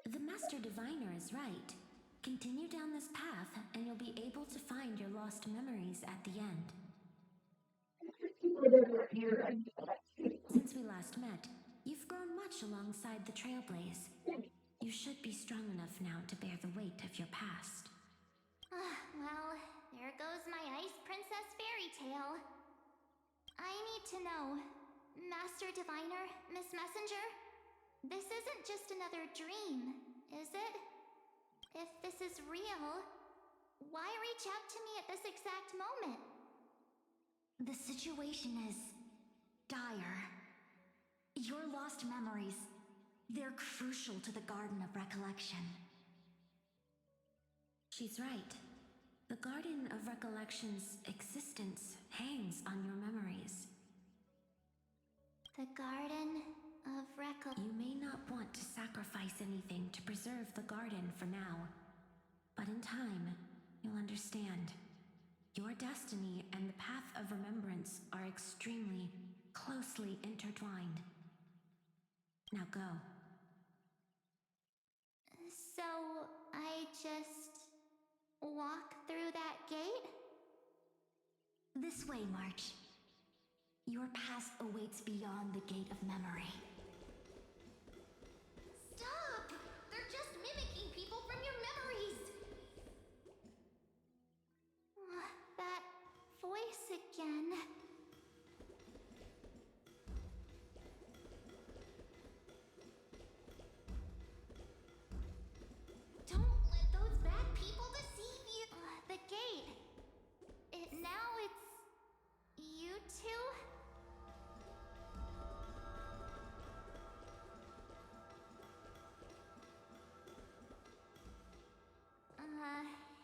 The Master Diviner is right. Continue down this path, and you'll be able to find your lost memories at the end. Since we last met, you've grown much alongside the Trailblaze. You should be strong enough now to bear the weight of your past. Well, there goes my Ice Princess fairy tale. I need to know, Master Diviner, Miss Messenger, this isn't just another dream, is it? If this is real, why reach out to me at this exact moment? The situation is dire. Your lost memories, they're crucial to the Garden of Recollection. She's right. The Garden of Recollection's existence hangs on your memories. The Garden of You may not want to sacrifice anything to preserve the garden for now, but in time, you'll understand. Your destiny and the path of remembrance are extremely, closely intertwined. Now go. So, I just walk through that gate? This way, March. Your past awaits beyond the Gate of Memory. Stop! They're just mimicking people from your memories! That voice again. Don't let those bad people deceive you! The gate. Now it's... you two?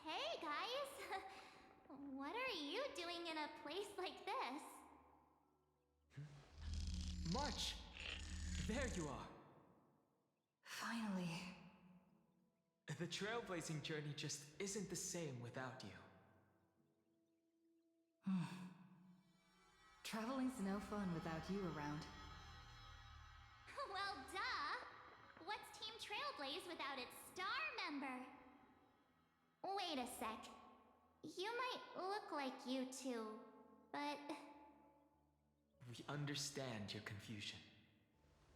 Hey guys! What are you doing in a place like this? March! There you are! Finally. The trailblazing journey just isn't the same without you. Traveling's no fun without you around. Well, duh! What's Team Trailblaze without its star member? Wait a sec. You might look like you two, but... We understand your confusion.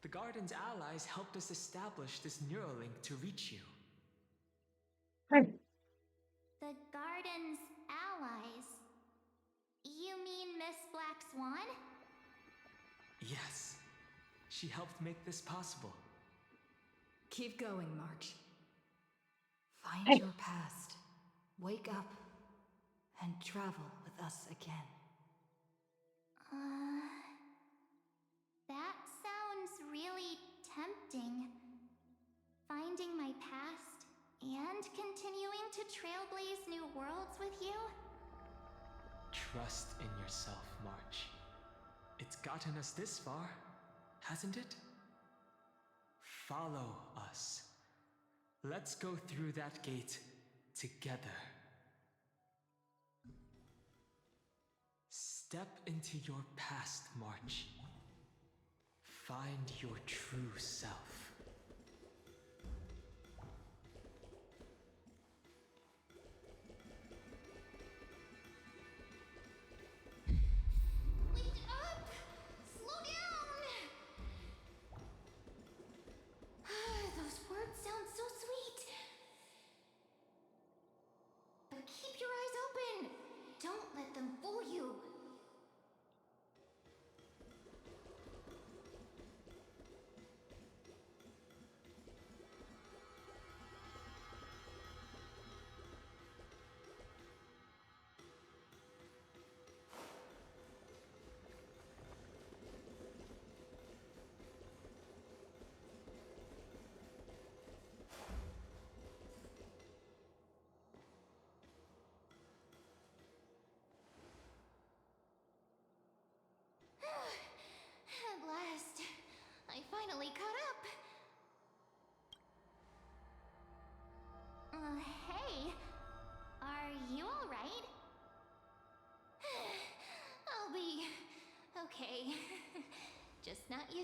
The Garden's allies helped us establish this Neuralink to reach you. The Garden's allies? You mean Miss Black Swan? Yes. She helped make this possible. Keep going, March. Find your past. Wake up. And travel with us again. That sounds really tempting. Finding my past and continuing to trailblaze new worlds with you? Trust in yourself, March. It's gotten us this far, hasn't it? Follow us. Let's go through that gate together. Step into your past, March. Find your true self. Wake up! Slow down! Those words sound so sweet. But keep your eyes open. Don't let them fool you.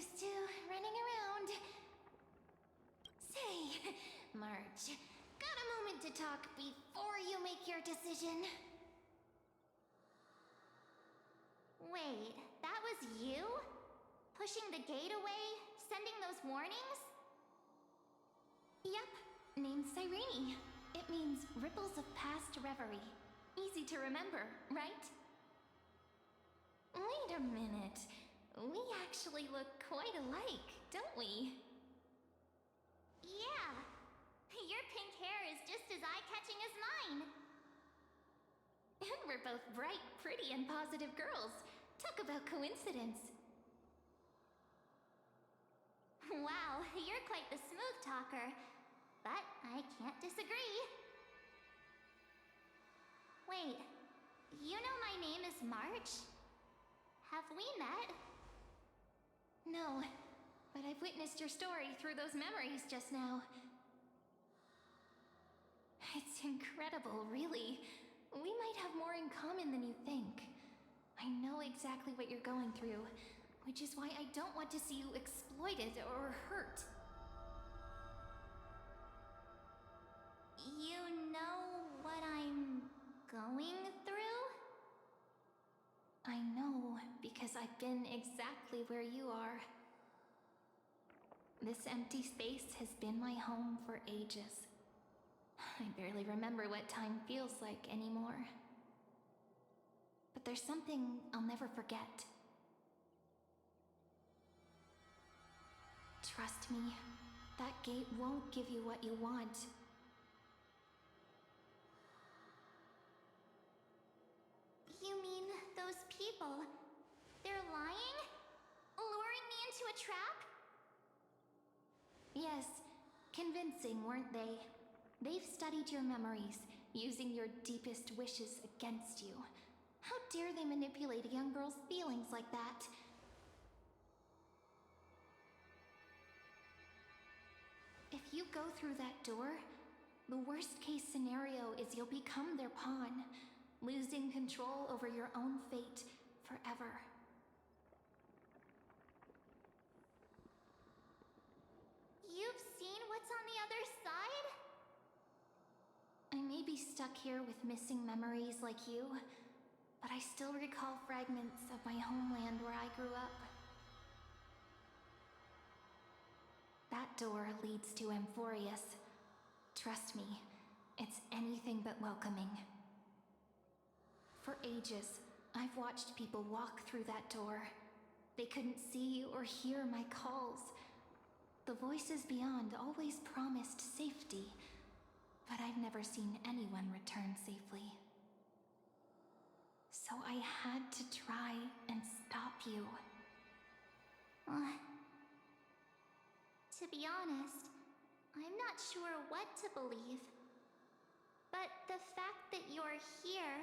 used to running around. Say, Marge, got a moment to talk before you make your decision? Wait, that was you? Pushing the gate away? Sending those warnings? Yep, name's Cyrene. It means ripples of past reverie. Easy to remember, right? Wait a minute. We actually look quite alike, don't we? Yeah. Your pink hair is just as eye-catching as mine. And we're both bright, pretty, and positive girls. Talk about coincidence. Wow, you're quite the smooth talker. But I can't disagree. Wait, you know my name is March? Have we met? No, but I've witnessed your story through those memories just now. It's incredible, really. We might have more in common than you think. I know exactly what you're going through, which is why I don't want to see you exploited or hurt. You know what I'm going through? I know, because I've been exactly where you are. This empty space has been my home for ages. I barely remember what time feels like anymore. But there's something I'll never forget. Trust me, that gate won't give you what you want. You mean those people? They're lying? Luring me into a trap? Yes, convincing, weren't they? They've studied your memories, using your deepest wishes against you. How dare they manipulate a young girl's feelings like that? If you go through that door, the worst case scenario is you'll become their pawn, losing control over your own fate forever. You've seen what's on the other side? I may be stuck here with missing memories like you, but I still recall fragments of my homeland where I grew up. That door leads to Amphorius. Trust me, it's anything but welcoming. For ages, I've watched people walk through that door. They couldn't see or hear my calls. The voices beyond always promised safety, but I've never seen anyone return safely. So I had to try and stop you. To be honest, I'm not sure what to believe. But the fact that you're here,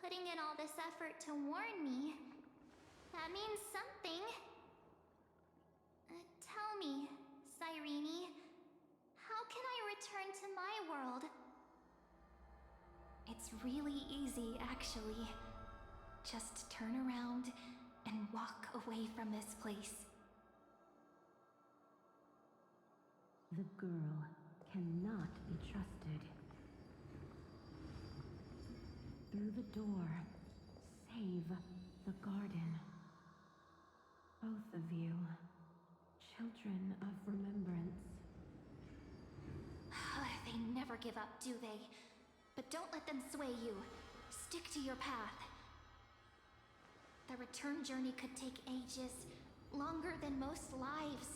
putting in all this effort to warn me, that means something. Tell me, Cyrene, how can I return to my world? It's really easy, actually. Just turn around and walk away from this place. The girl cannot be trusted. Through the door, save the garden. Both of you, children of remembrance. They never give up, do they? But don't let them sway you. Stick to your path. The return journey could take ages, longer than most lives.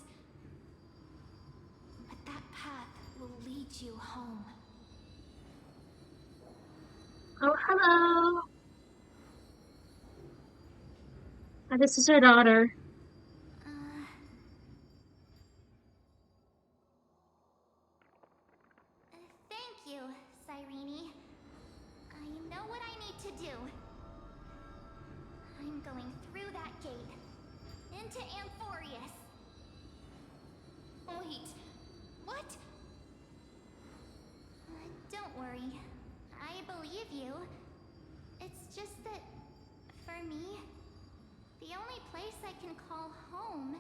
But that path will lead you home. Oh, hello. This is her daughter. Thank you, Cyrene. I know what I need to do. I'm going through that gate. Into Amphorius. Wait, what? Don't worry. I believe you. It's just that, for me, the only place I can call home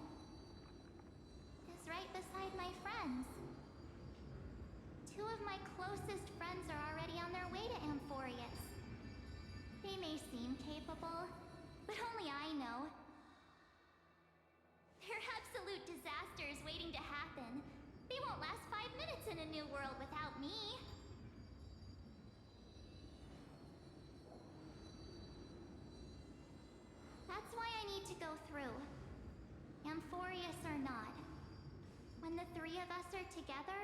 friends. Two of my closest friends are already on their way to Amphorius. They may seem capable, but only I know. They're absolute disasters waiting to happen. They won't last 5 minutes in a new world without me. That's why I need to go through. Amphorius or not. When the three of us are together,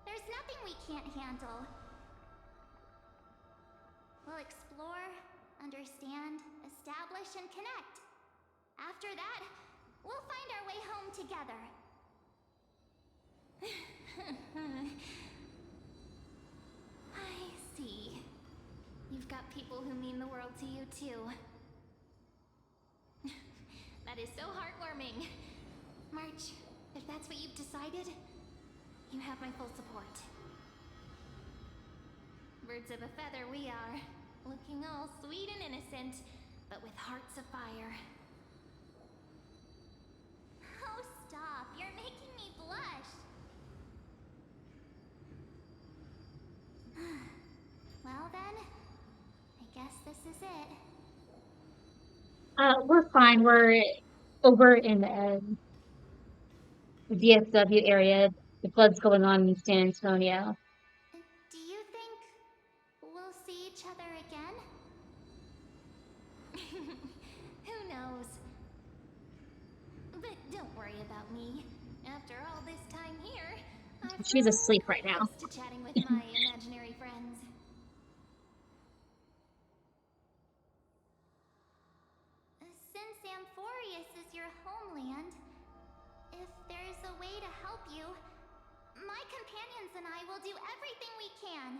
there's nothing we can't handle. We'll explore, understand, establish, and connect. After that, we'll find our way home together. I see. You've got people who mean the world to you, too. That is so heartwarming. March, if that's what you've decided, you have my full support. Birds of a feather we are, looking all sweet and innocent, but with hearts of fire. Oh, stop. You're making me blush. Well then, I guess this is it. We're fine. We're over in the DFW area. The flood's going on in San Antonio. Do you think we'll see each other again? Who knows? But don't worry about me. After all this time here, She's asleep right now. to chatting with my imaginary friends. Since Amphorius is your homeland, if there's a way to help you, my companions and I will do everything we can.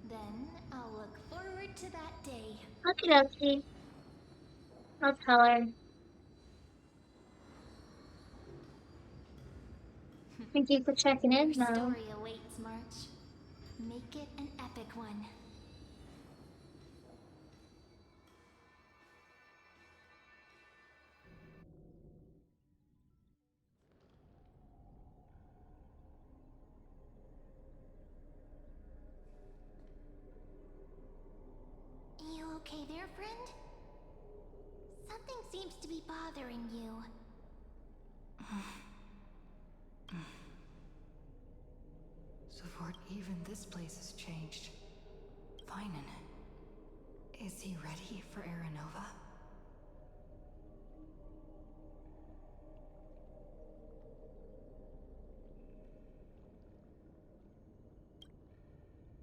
Then I'll look forward to that day. Okay. I'll tell her. Thank you for checking in, Your though. story awaits, March. Make it an epic one. You okay there, friend? Something seems to be bothering you. Support, even this place has changed. Finan. Is he ready for Aranova?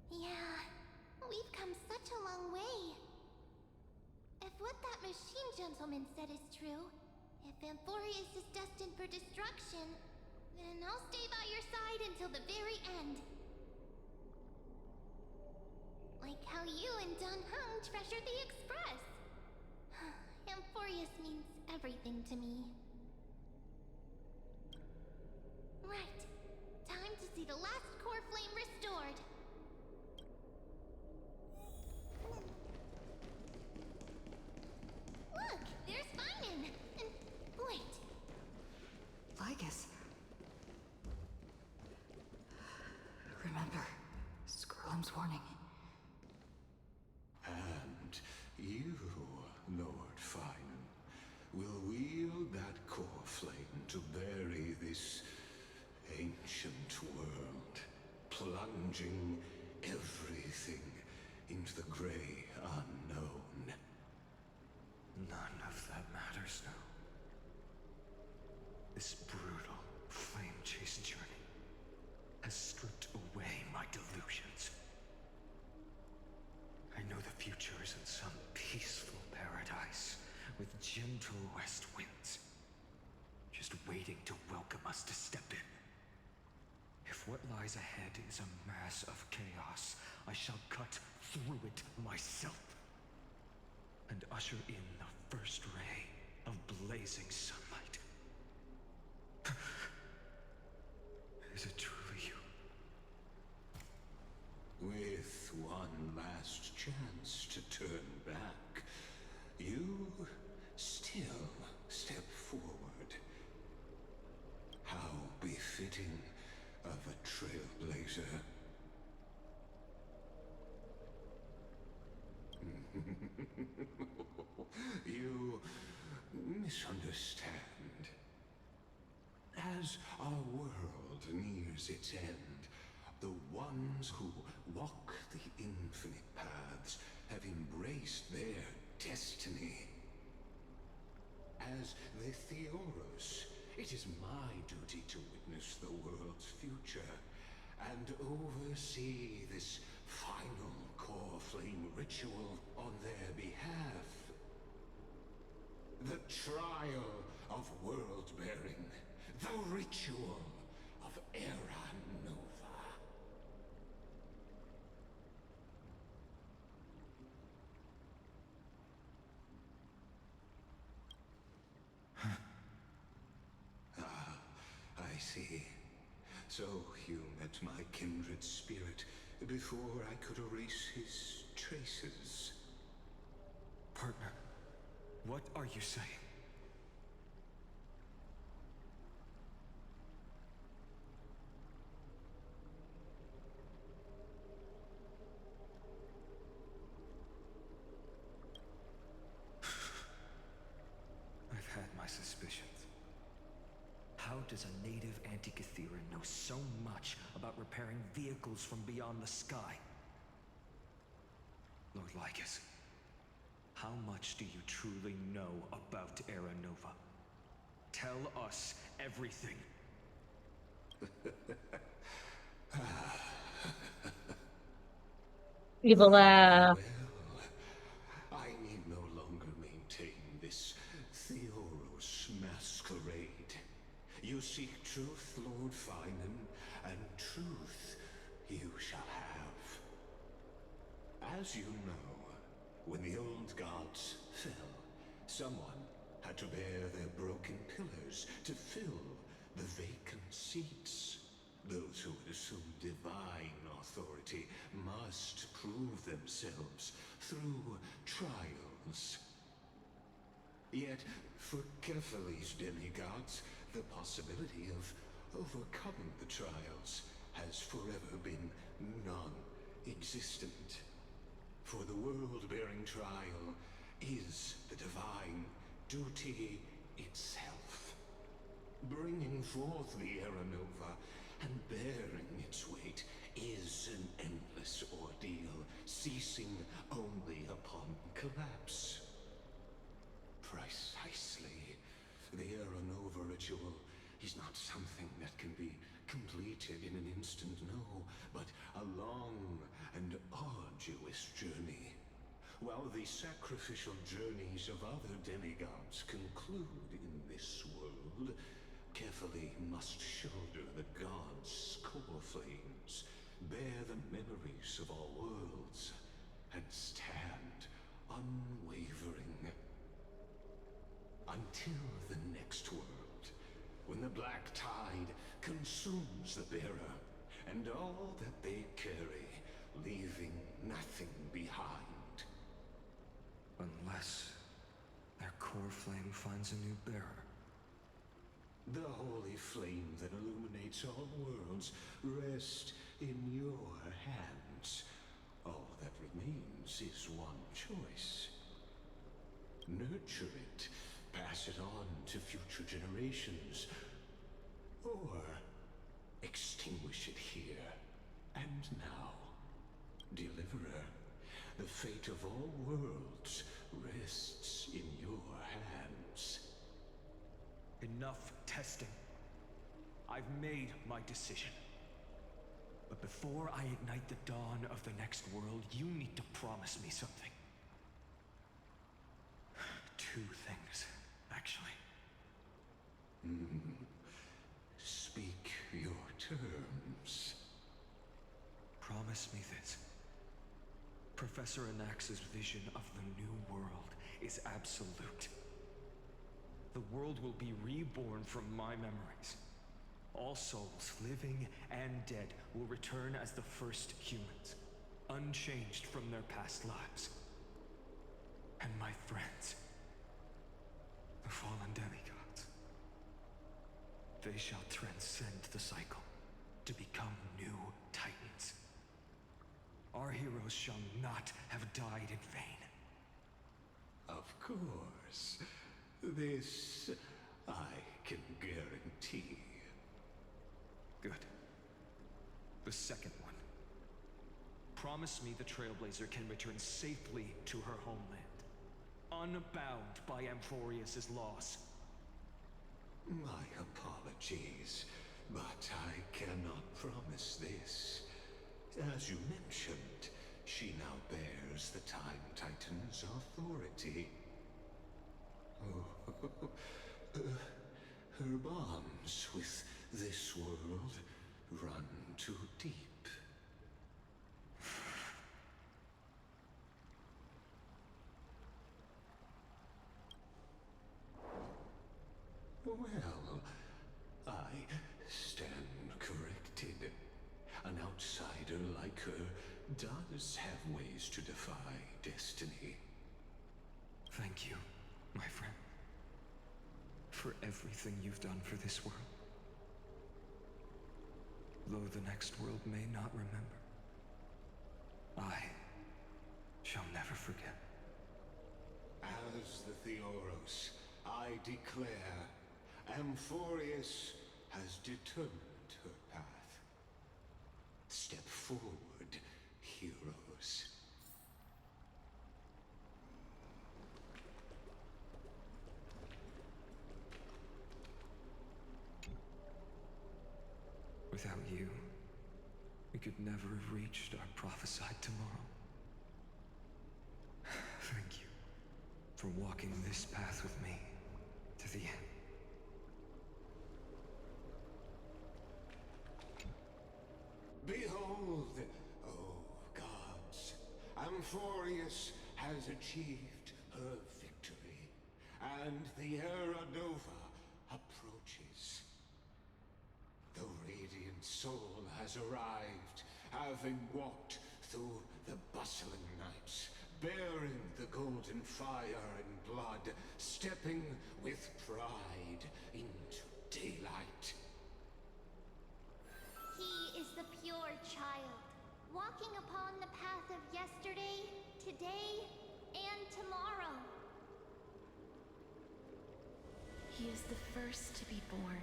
Yeah, we've come such a long way. If what that machine gentleman said is true, if Amphorius is destined for destruction, then I'll stay by your side until the very end. Like how you and Don Hung treasured the Express. Amphorius means everything to me. Right. Time to see the last core flame restored. Look, there's Finan. And wait. Lygus. Remember, Scrollum's warning. And you, Lord Finan, will wield that core flame to bury this ancient world, plunging everything into the gray unknown. None of that matters now. This brutal, flame-chased journey has stripped away my delusions. I know the future is in some peaceful paradise with gentle west winds, just waiting to welcome us to step in. If what lies ahead is a mass of chaos, I shall cut through it myself and usher in the first ray of blazing sunlight. Is it truly you? With one last chance to turn back, you still step forward misunderstand. As our world nears its end, the ones who walk the infinite paths have embraced their destiny. As the Theoros, it is my duty to witness the world's future and oversee this final core flame ritual on their behalf. The trial of world-bearing, the ritual of Era Nova. I see. So you met my kindred spirit before I could erase his traces. Partner, what are you saying? I've had my suspicions. How does a native Antikytheran know so much about repairing vehicles from beyond the sky? Lord Lycus, how much do you truly know about Era Nova? Tell us everything. People laugh. Well, I need no longer maintain this Theoros masquerade. You seek truth, Lord Finan, and truth you shall have. As you know, when the old gods fell, someone had to bear their broken pillars to fill the vacant seats. Those who would assume divine authority must prove themselves through trials. Yet, for Kephales's demigods, the possibility of overcoming the trials has forever been non-existent. For the world-bearing trial is the divine duty itself. Bringing forth the Era Nova and bearing its weight is an endless ordeal, ceasing only upon collapse. Precisely. The Era Nova ritual is not something that can be completed in an instant, no, but a long and arduous journey. While the sacrificial journeys of other demigods conclude in this world, Kephale must shoulder the gods' core flames, bear the memories of all worlds, and stand unwavering. Until the next world, when the black tide consumes the bearer, and all that they carry, leaving nothing behind. Unless their core flame finds a new bearer. The holy flame that illuminates all worlds rests in your hands. All that remains is one choice. Nurture it, pass it on to future generations, or extinguish it here and now. Deliverer, the fate of all worlds rests in your hands. Enough testing. I've made my decision. But before I ignite the dawn of the next world, you need to promise me something. Two things, actually. Speak your terms. Promise me this. Professor Anax's vision of the new world is absolute. The world will be reborn from my memories. All souls, living and dead, will return as the first humans, unchanged from their past lives. And my friends, the fallen demigods, they shall transcend the cycle to become new titans. Our heroes shall not have died in vain. Of course. This I can guarantee. Good. The second one. Promise me the Trailblazer can return safely to her homeland, unbound by Amphorius' loss. My apologies, but I cannot promise this. As you mentioned, she now bears the Time Titan's authority. Oh, her bonds with this world run too deep. Well, I stand corrected. An outsider like her does have ways to defy destiny. Thank you, my friend, for everything you've done for this world. Though the next world may not remember, I shall never forget. As the Theoros, I declare, Amphorius has determined her path. Step forward, heroes. Without you, we could never have reached our prophesied tomorrow. Thank you for walking this path with me to the end. Behold, oh gods, Amphorius has achieved her victory, and the Era Nova approaches. The Radiant Soul has arrived, having walked through the bustling nights, bearing the golden fire and blood, stepping with pride into daylight. He is the pure child, walking upon the path of yesterday, today, and tomorrow. He is the first to be born,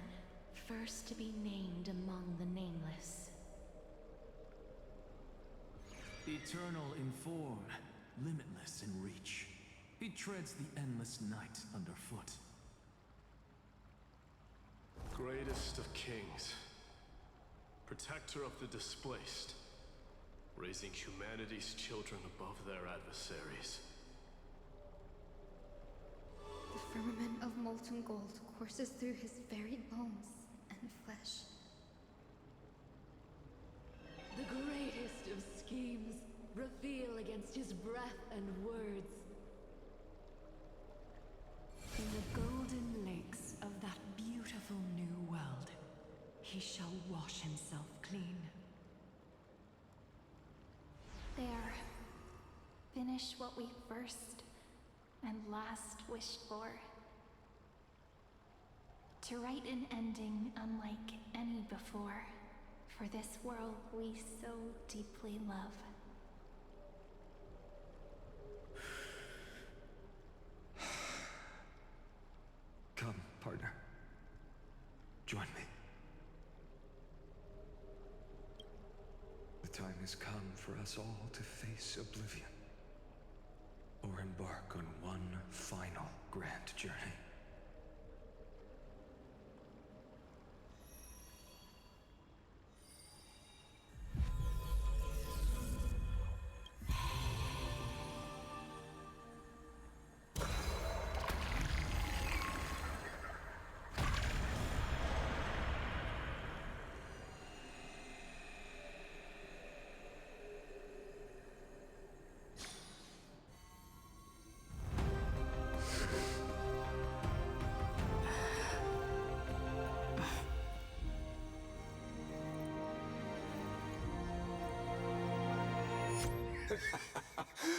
first to be named among the nameless. Eternal in form, limitless in reach. He treads the endless night underfoot. Greatest of kings. Protector of the displaced. Raising humanity's children above their adversaries. The firmament of molten gold courses through his very bones and flesh. The greatest of schemes reveal against his breath and words. In the golden lakes of that beautiful new world, he shall wash himself clean. There. Finish what we first and last wished for. To write an ending unlike any before, for this world we so deeply love. Come, partner. Join me. The time has come for us all to face oblivion, or embark on one final grand journey.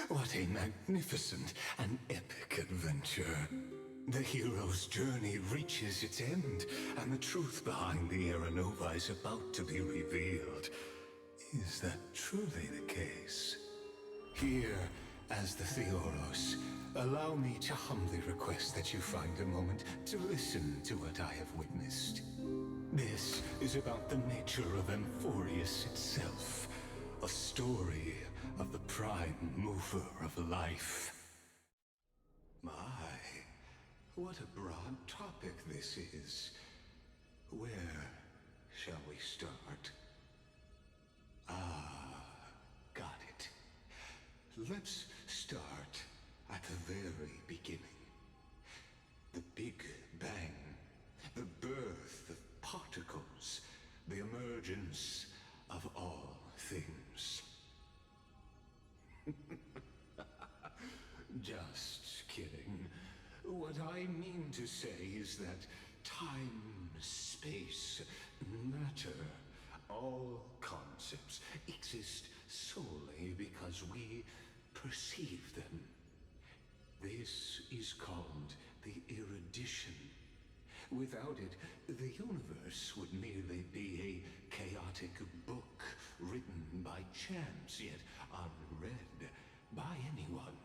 What a magnificent and epic adventure. The hero's journey reaches its end, and the truth behind the Era Nova is about to be revealed. Is that truly the case? Here, As the Theoros, allow me to humbly request that you find a moment to listen to what I have witnessed. This is about the nature of Amphorius itself, a story of the prime mover of life. My, what a broad topic this is. Where shall we start? Got it. Let's start at the very beginning. The Big Bang, the birth of particles, the emergence of all things. Just kidding. What I mean to say is that time, space, matter, all concepts exist solely because we perceive them. This is called the erudition. Without it, the universe would merely be a chaotic book written by chance, yet unread by anyone.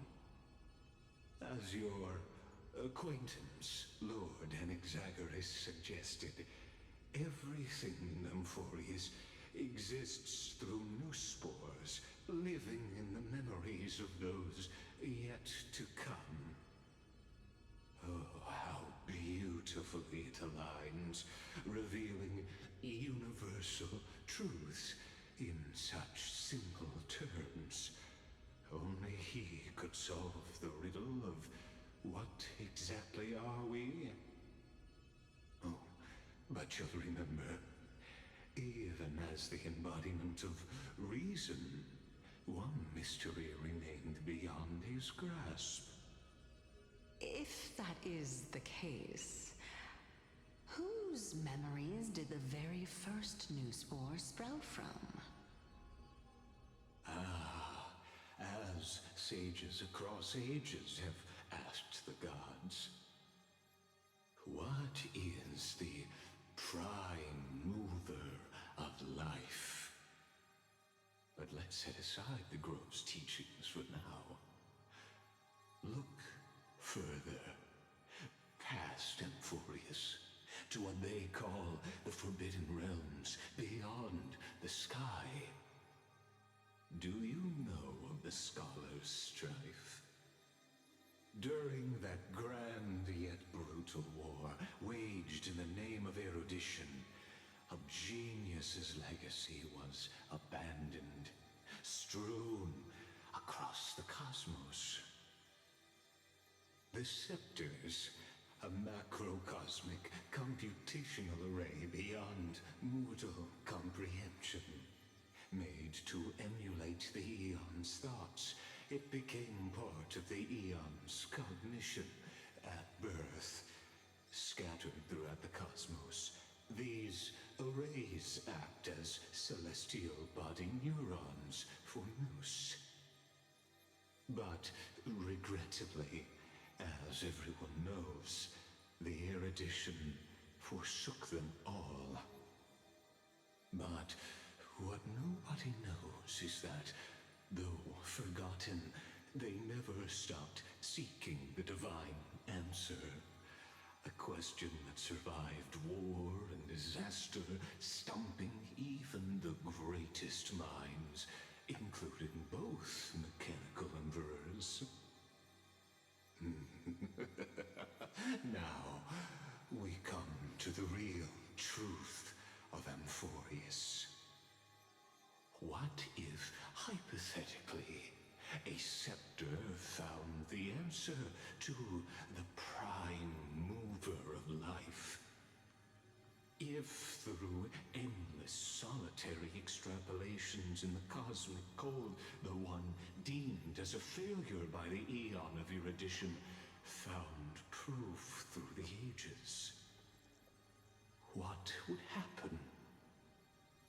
As your acquaintance, Lord Anaxagoras, suggested, everything in Amphorius exists through new spores, living in the memories of those yet to come. Oh, how beautifully it aligns, revealing universal truths in such simple terms. Only he could solve the riddle of what exactly are we? Oh, but you'll remember, even as the embodiment of reason, one mystery remained beyond his grasp. If that is the case, whose memories did the very first new spore sprout from? As sages across ages have asked the gods, what is the prime mover of life? But let's set aside the grove's teachings for now. Look further, past Amphorius, to what they call the Forbidden Realms beyond the sky. Do you know of the Scholar's Strife? During that grand yet brutal war, waged in the name of erudition, a genius's legacy was abandoned, strewn across the cosmos. The Scepters, a macrocosmic computational array beyond mortal comprehension. Made to emulate the Aeon's thoughts, it became part of the Aeon's cognition at birth. Scattered throughout the cosmos, these arrays act as celestial body neurons for Nous. But regrettably, as everyone knows, the erudition forsook them all. But what nobody knows is that, though forgotten, they never stopped seeking the divine answer. A question that survived war and disaster, stumping even the greatest minds, including both mechanical emperors. Now, we come to the real truth of Amphorius. What if, hypothetically, a scepter found the answer to the prime mover of life? If, through endless solitary extrapolations in the cosmic cold, the one deemed as a failure by the Aeon of erudition found proof through the ages, what would happen?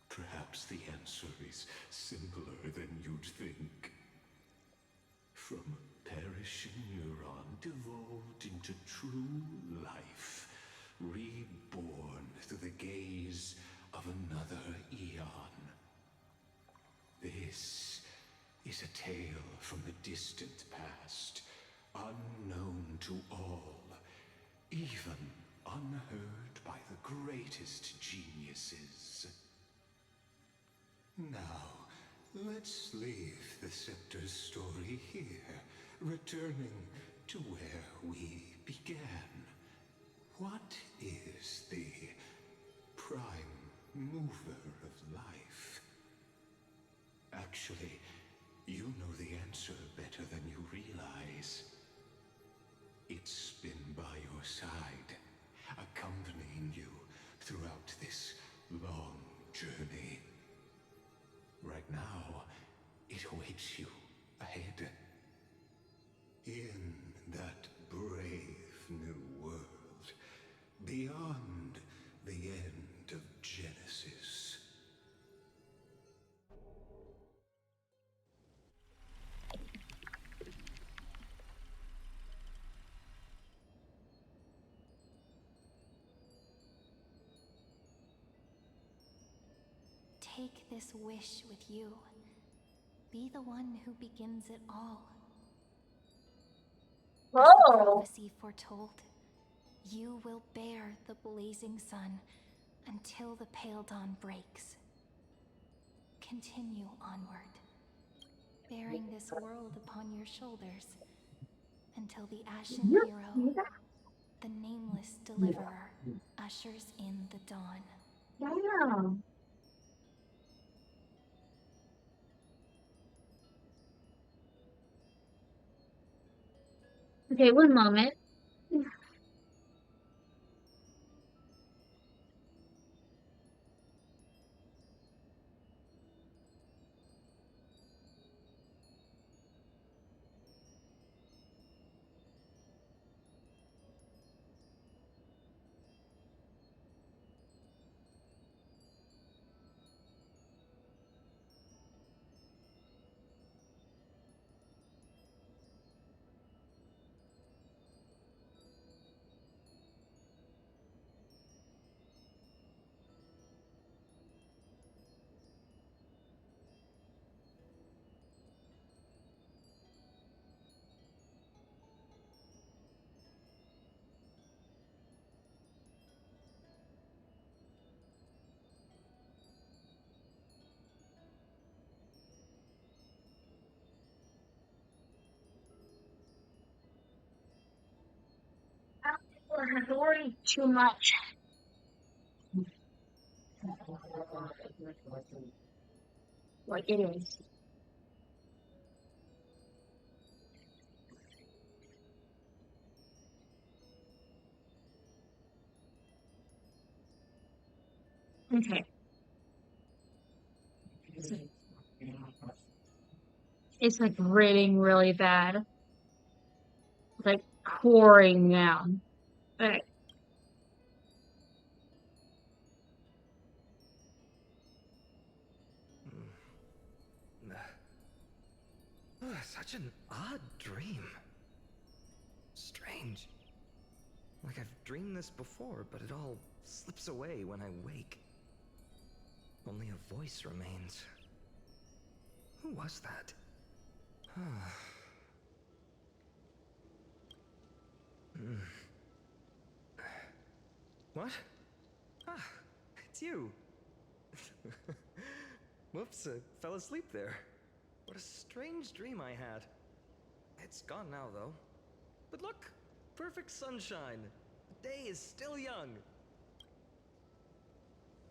Perhaps the answer is simpler than you'd think. From a perishing neuron devolved into true life, reborn through the gaze of another Aeon. This is a tale from the distant past, unknown to all, even unheard by the greatest geniuses. Now, let's leave the Scepter's story here, returning to where we began. What is the prime mover of life? Actually, you know the answer better than you realize. It's been by your side, accompanying you throughout this long journey. Right now, it awaits you ahead. In that brave new world, beyond the end of Genesis. Take this wish with you. Be the one who begins it all. As the prophecy foretold, you will bear the blazing sun until the pale dawn breaks. Continue onward, bearing this world upon your shoulders until the Ashen Hero, the nameless deliverer, ushers in the dawn. Damn. Okay, one moment. I have to worry too much. Like it is. Okay. It's like raining really bad. It's like pouring down. Okay. Such an odd dream. Strange. Like I've dreamed this before, but it all slips away when I wake. Only a voice remains. Who was that? What? Ah, it's you. Whoops, I fell asleep there. What a strange dream I had. It's gone now, though. But look, perfect sunshine. The day is still young.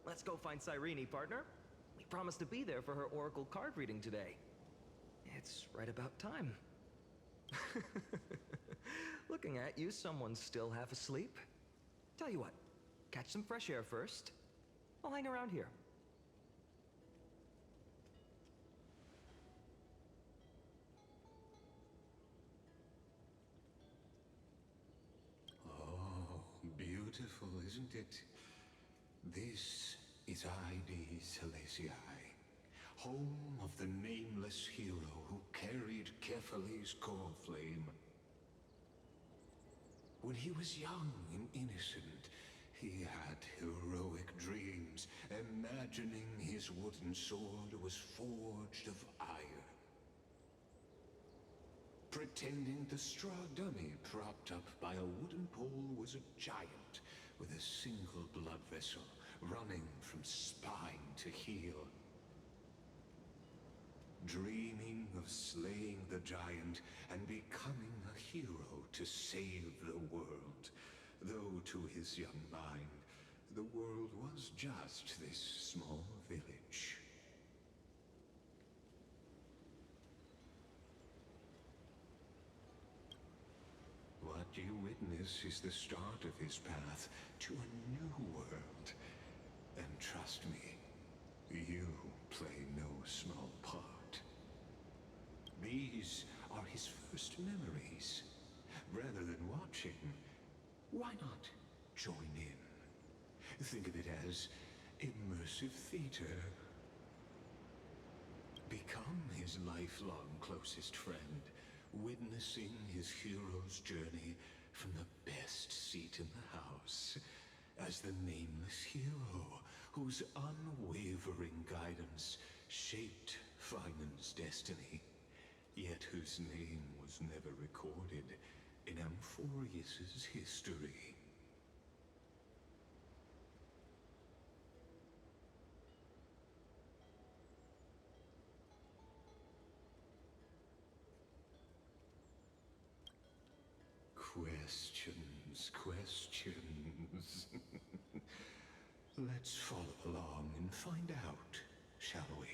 Let's go find Cyrene, partner. We promised to be there for her oracle card reading today. It's right about time. Looking at you, someone's still half asleep. Tell you what, catch some fresh air first. I'll hang around here. Oh, beautiful, isn't it? This is Ide Celestii, home of the nameless hero who carried Kefali's core flame. When he was young and innocent, he had heroic dreams, imagining his wooden sword was forged of iron. pretending the straw dummy propped up by a wooden pole was a giant with a single blood vessel running from spine to heel. Dreaming of slaying the giant and becoming a hero to save the world, though to his young mind, the world was just this small village. What you witness is the start of his path to a new world. And trust me, you play no small part. These are his first memories. Rather than watching, why not join in? Think of it as immersive theater. Become his lifelong closest friend, witnessing his hero's journey from the best seat in the house, as the nameless hero whose unwavering guidance shaped Finan's destiny, yet whose name was never recorded in Amphorius's history. Questions, questions. Let's follow along and find out, shall we?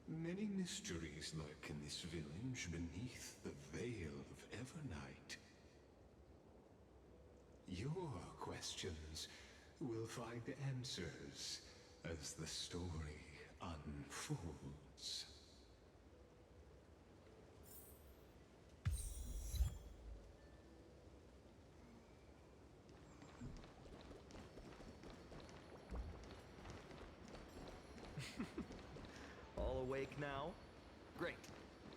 Many mysteries lurk in this village beneath the veil of Evernight. Your questions will find answers as the story unfolds. All awake now? Great.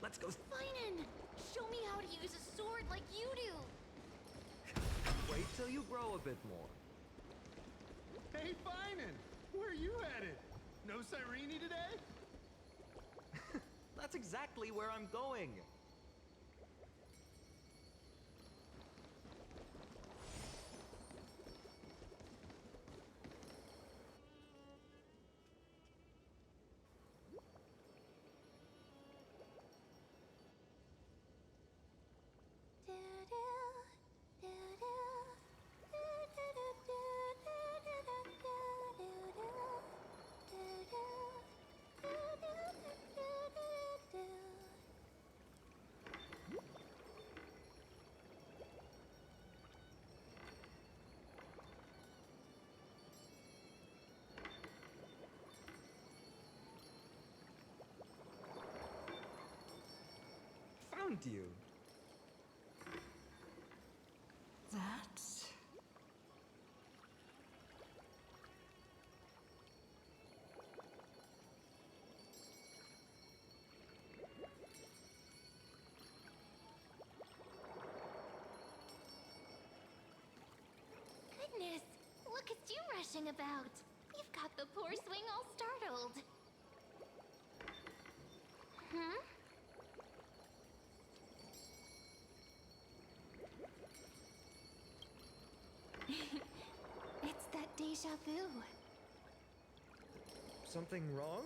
Let's go. Finan! Show me how to use a sword like you do! Wait till you grow a bit more. Hey, Finan! Where are you headed? No Cyrene today? That's exactly where I'm going. Found you. That's... Goodness, look at you rushing about. You've got the poor swing all startled. Huh? It's that deja vu. Something wrong?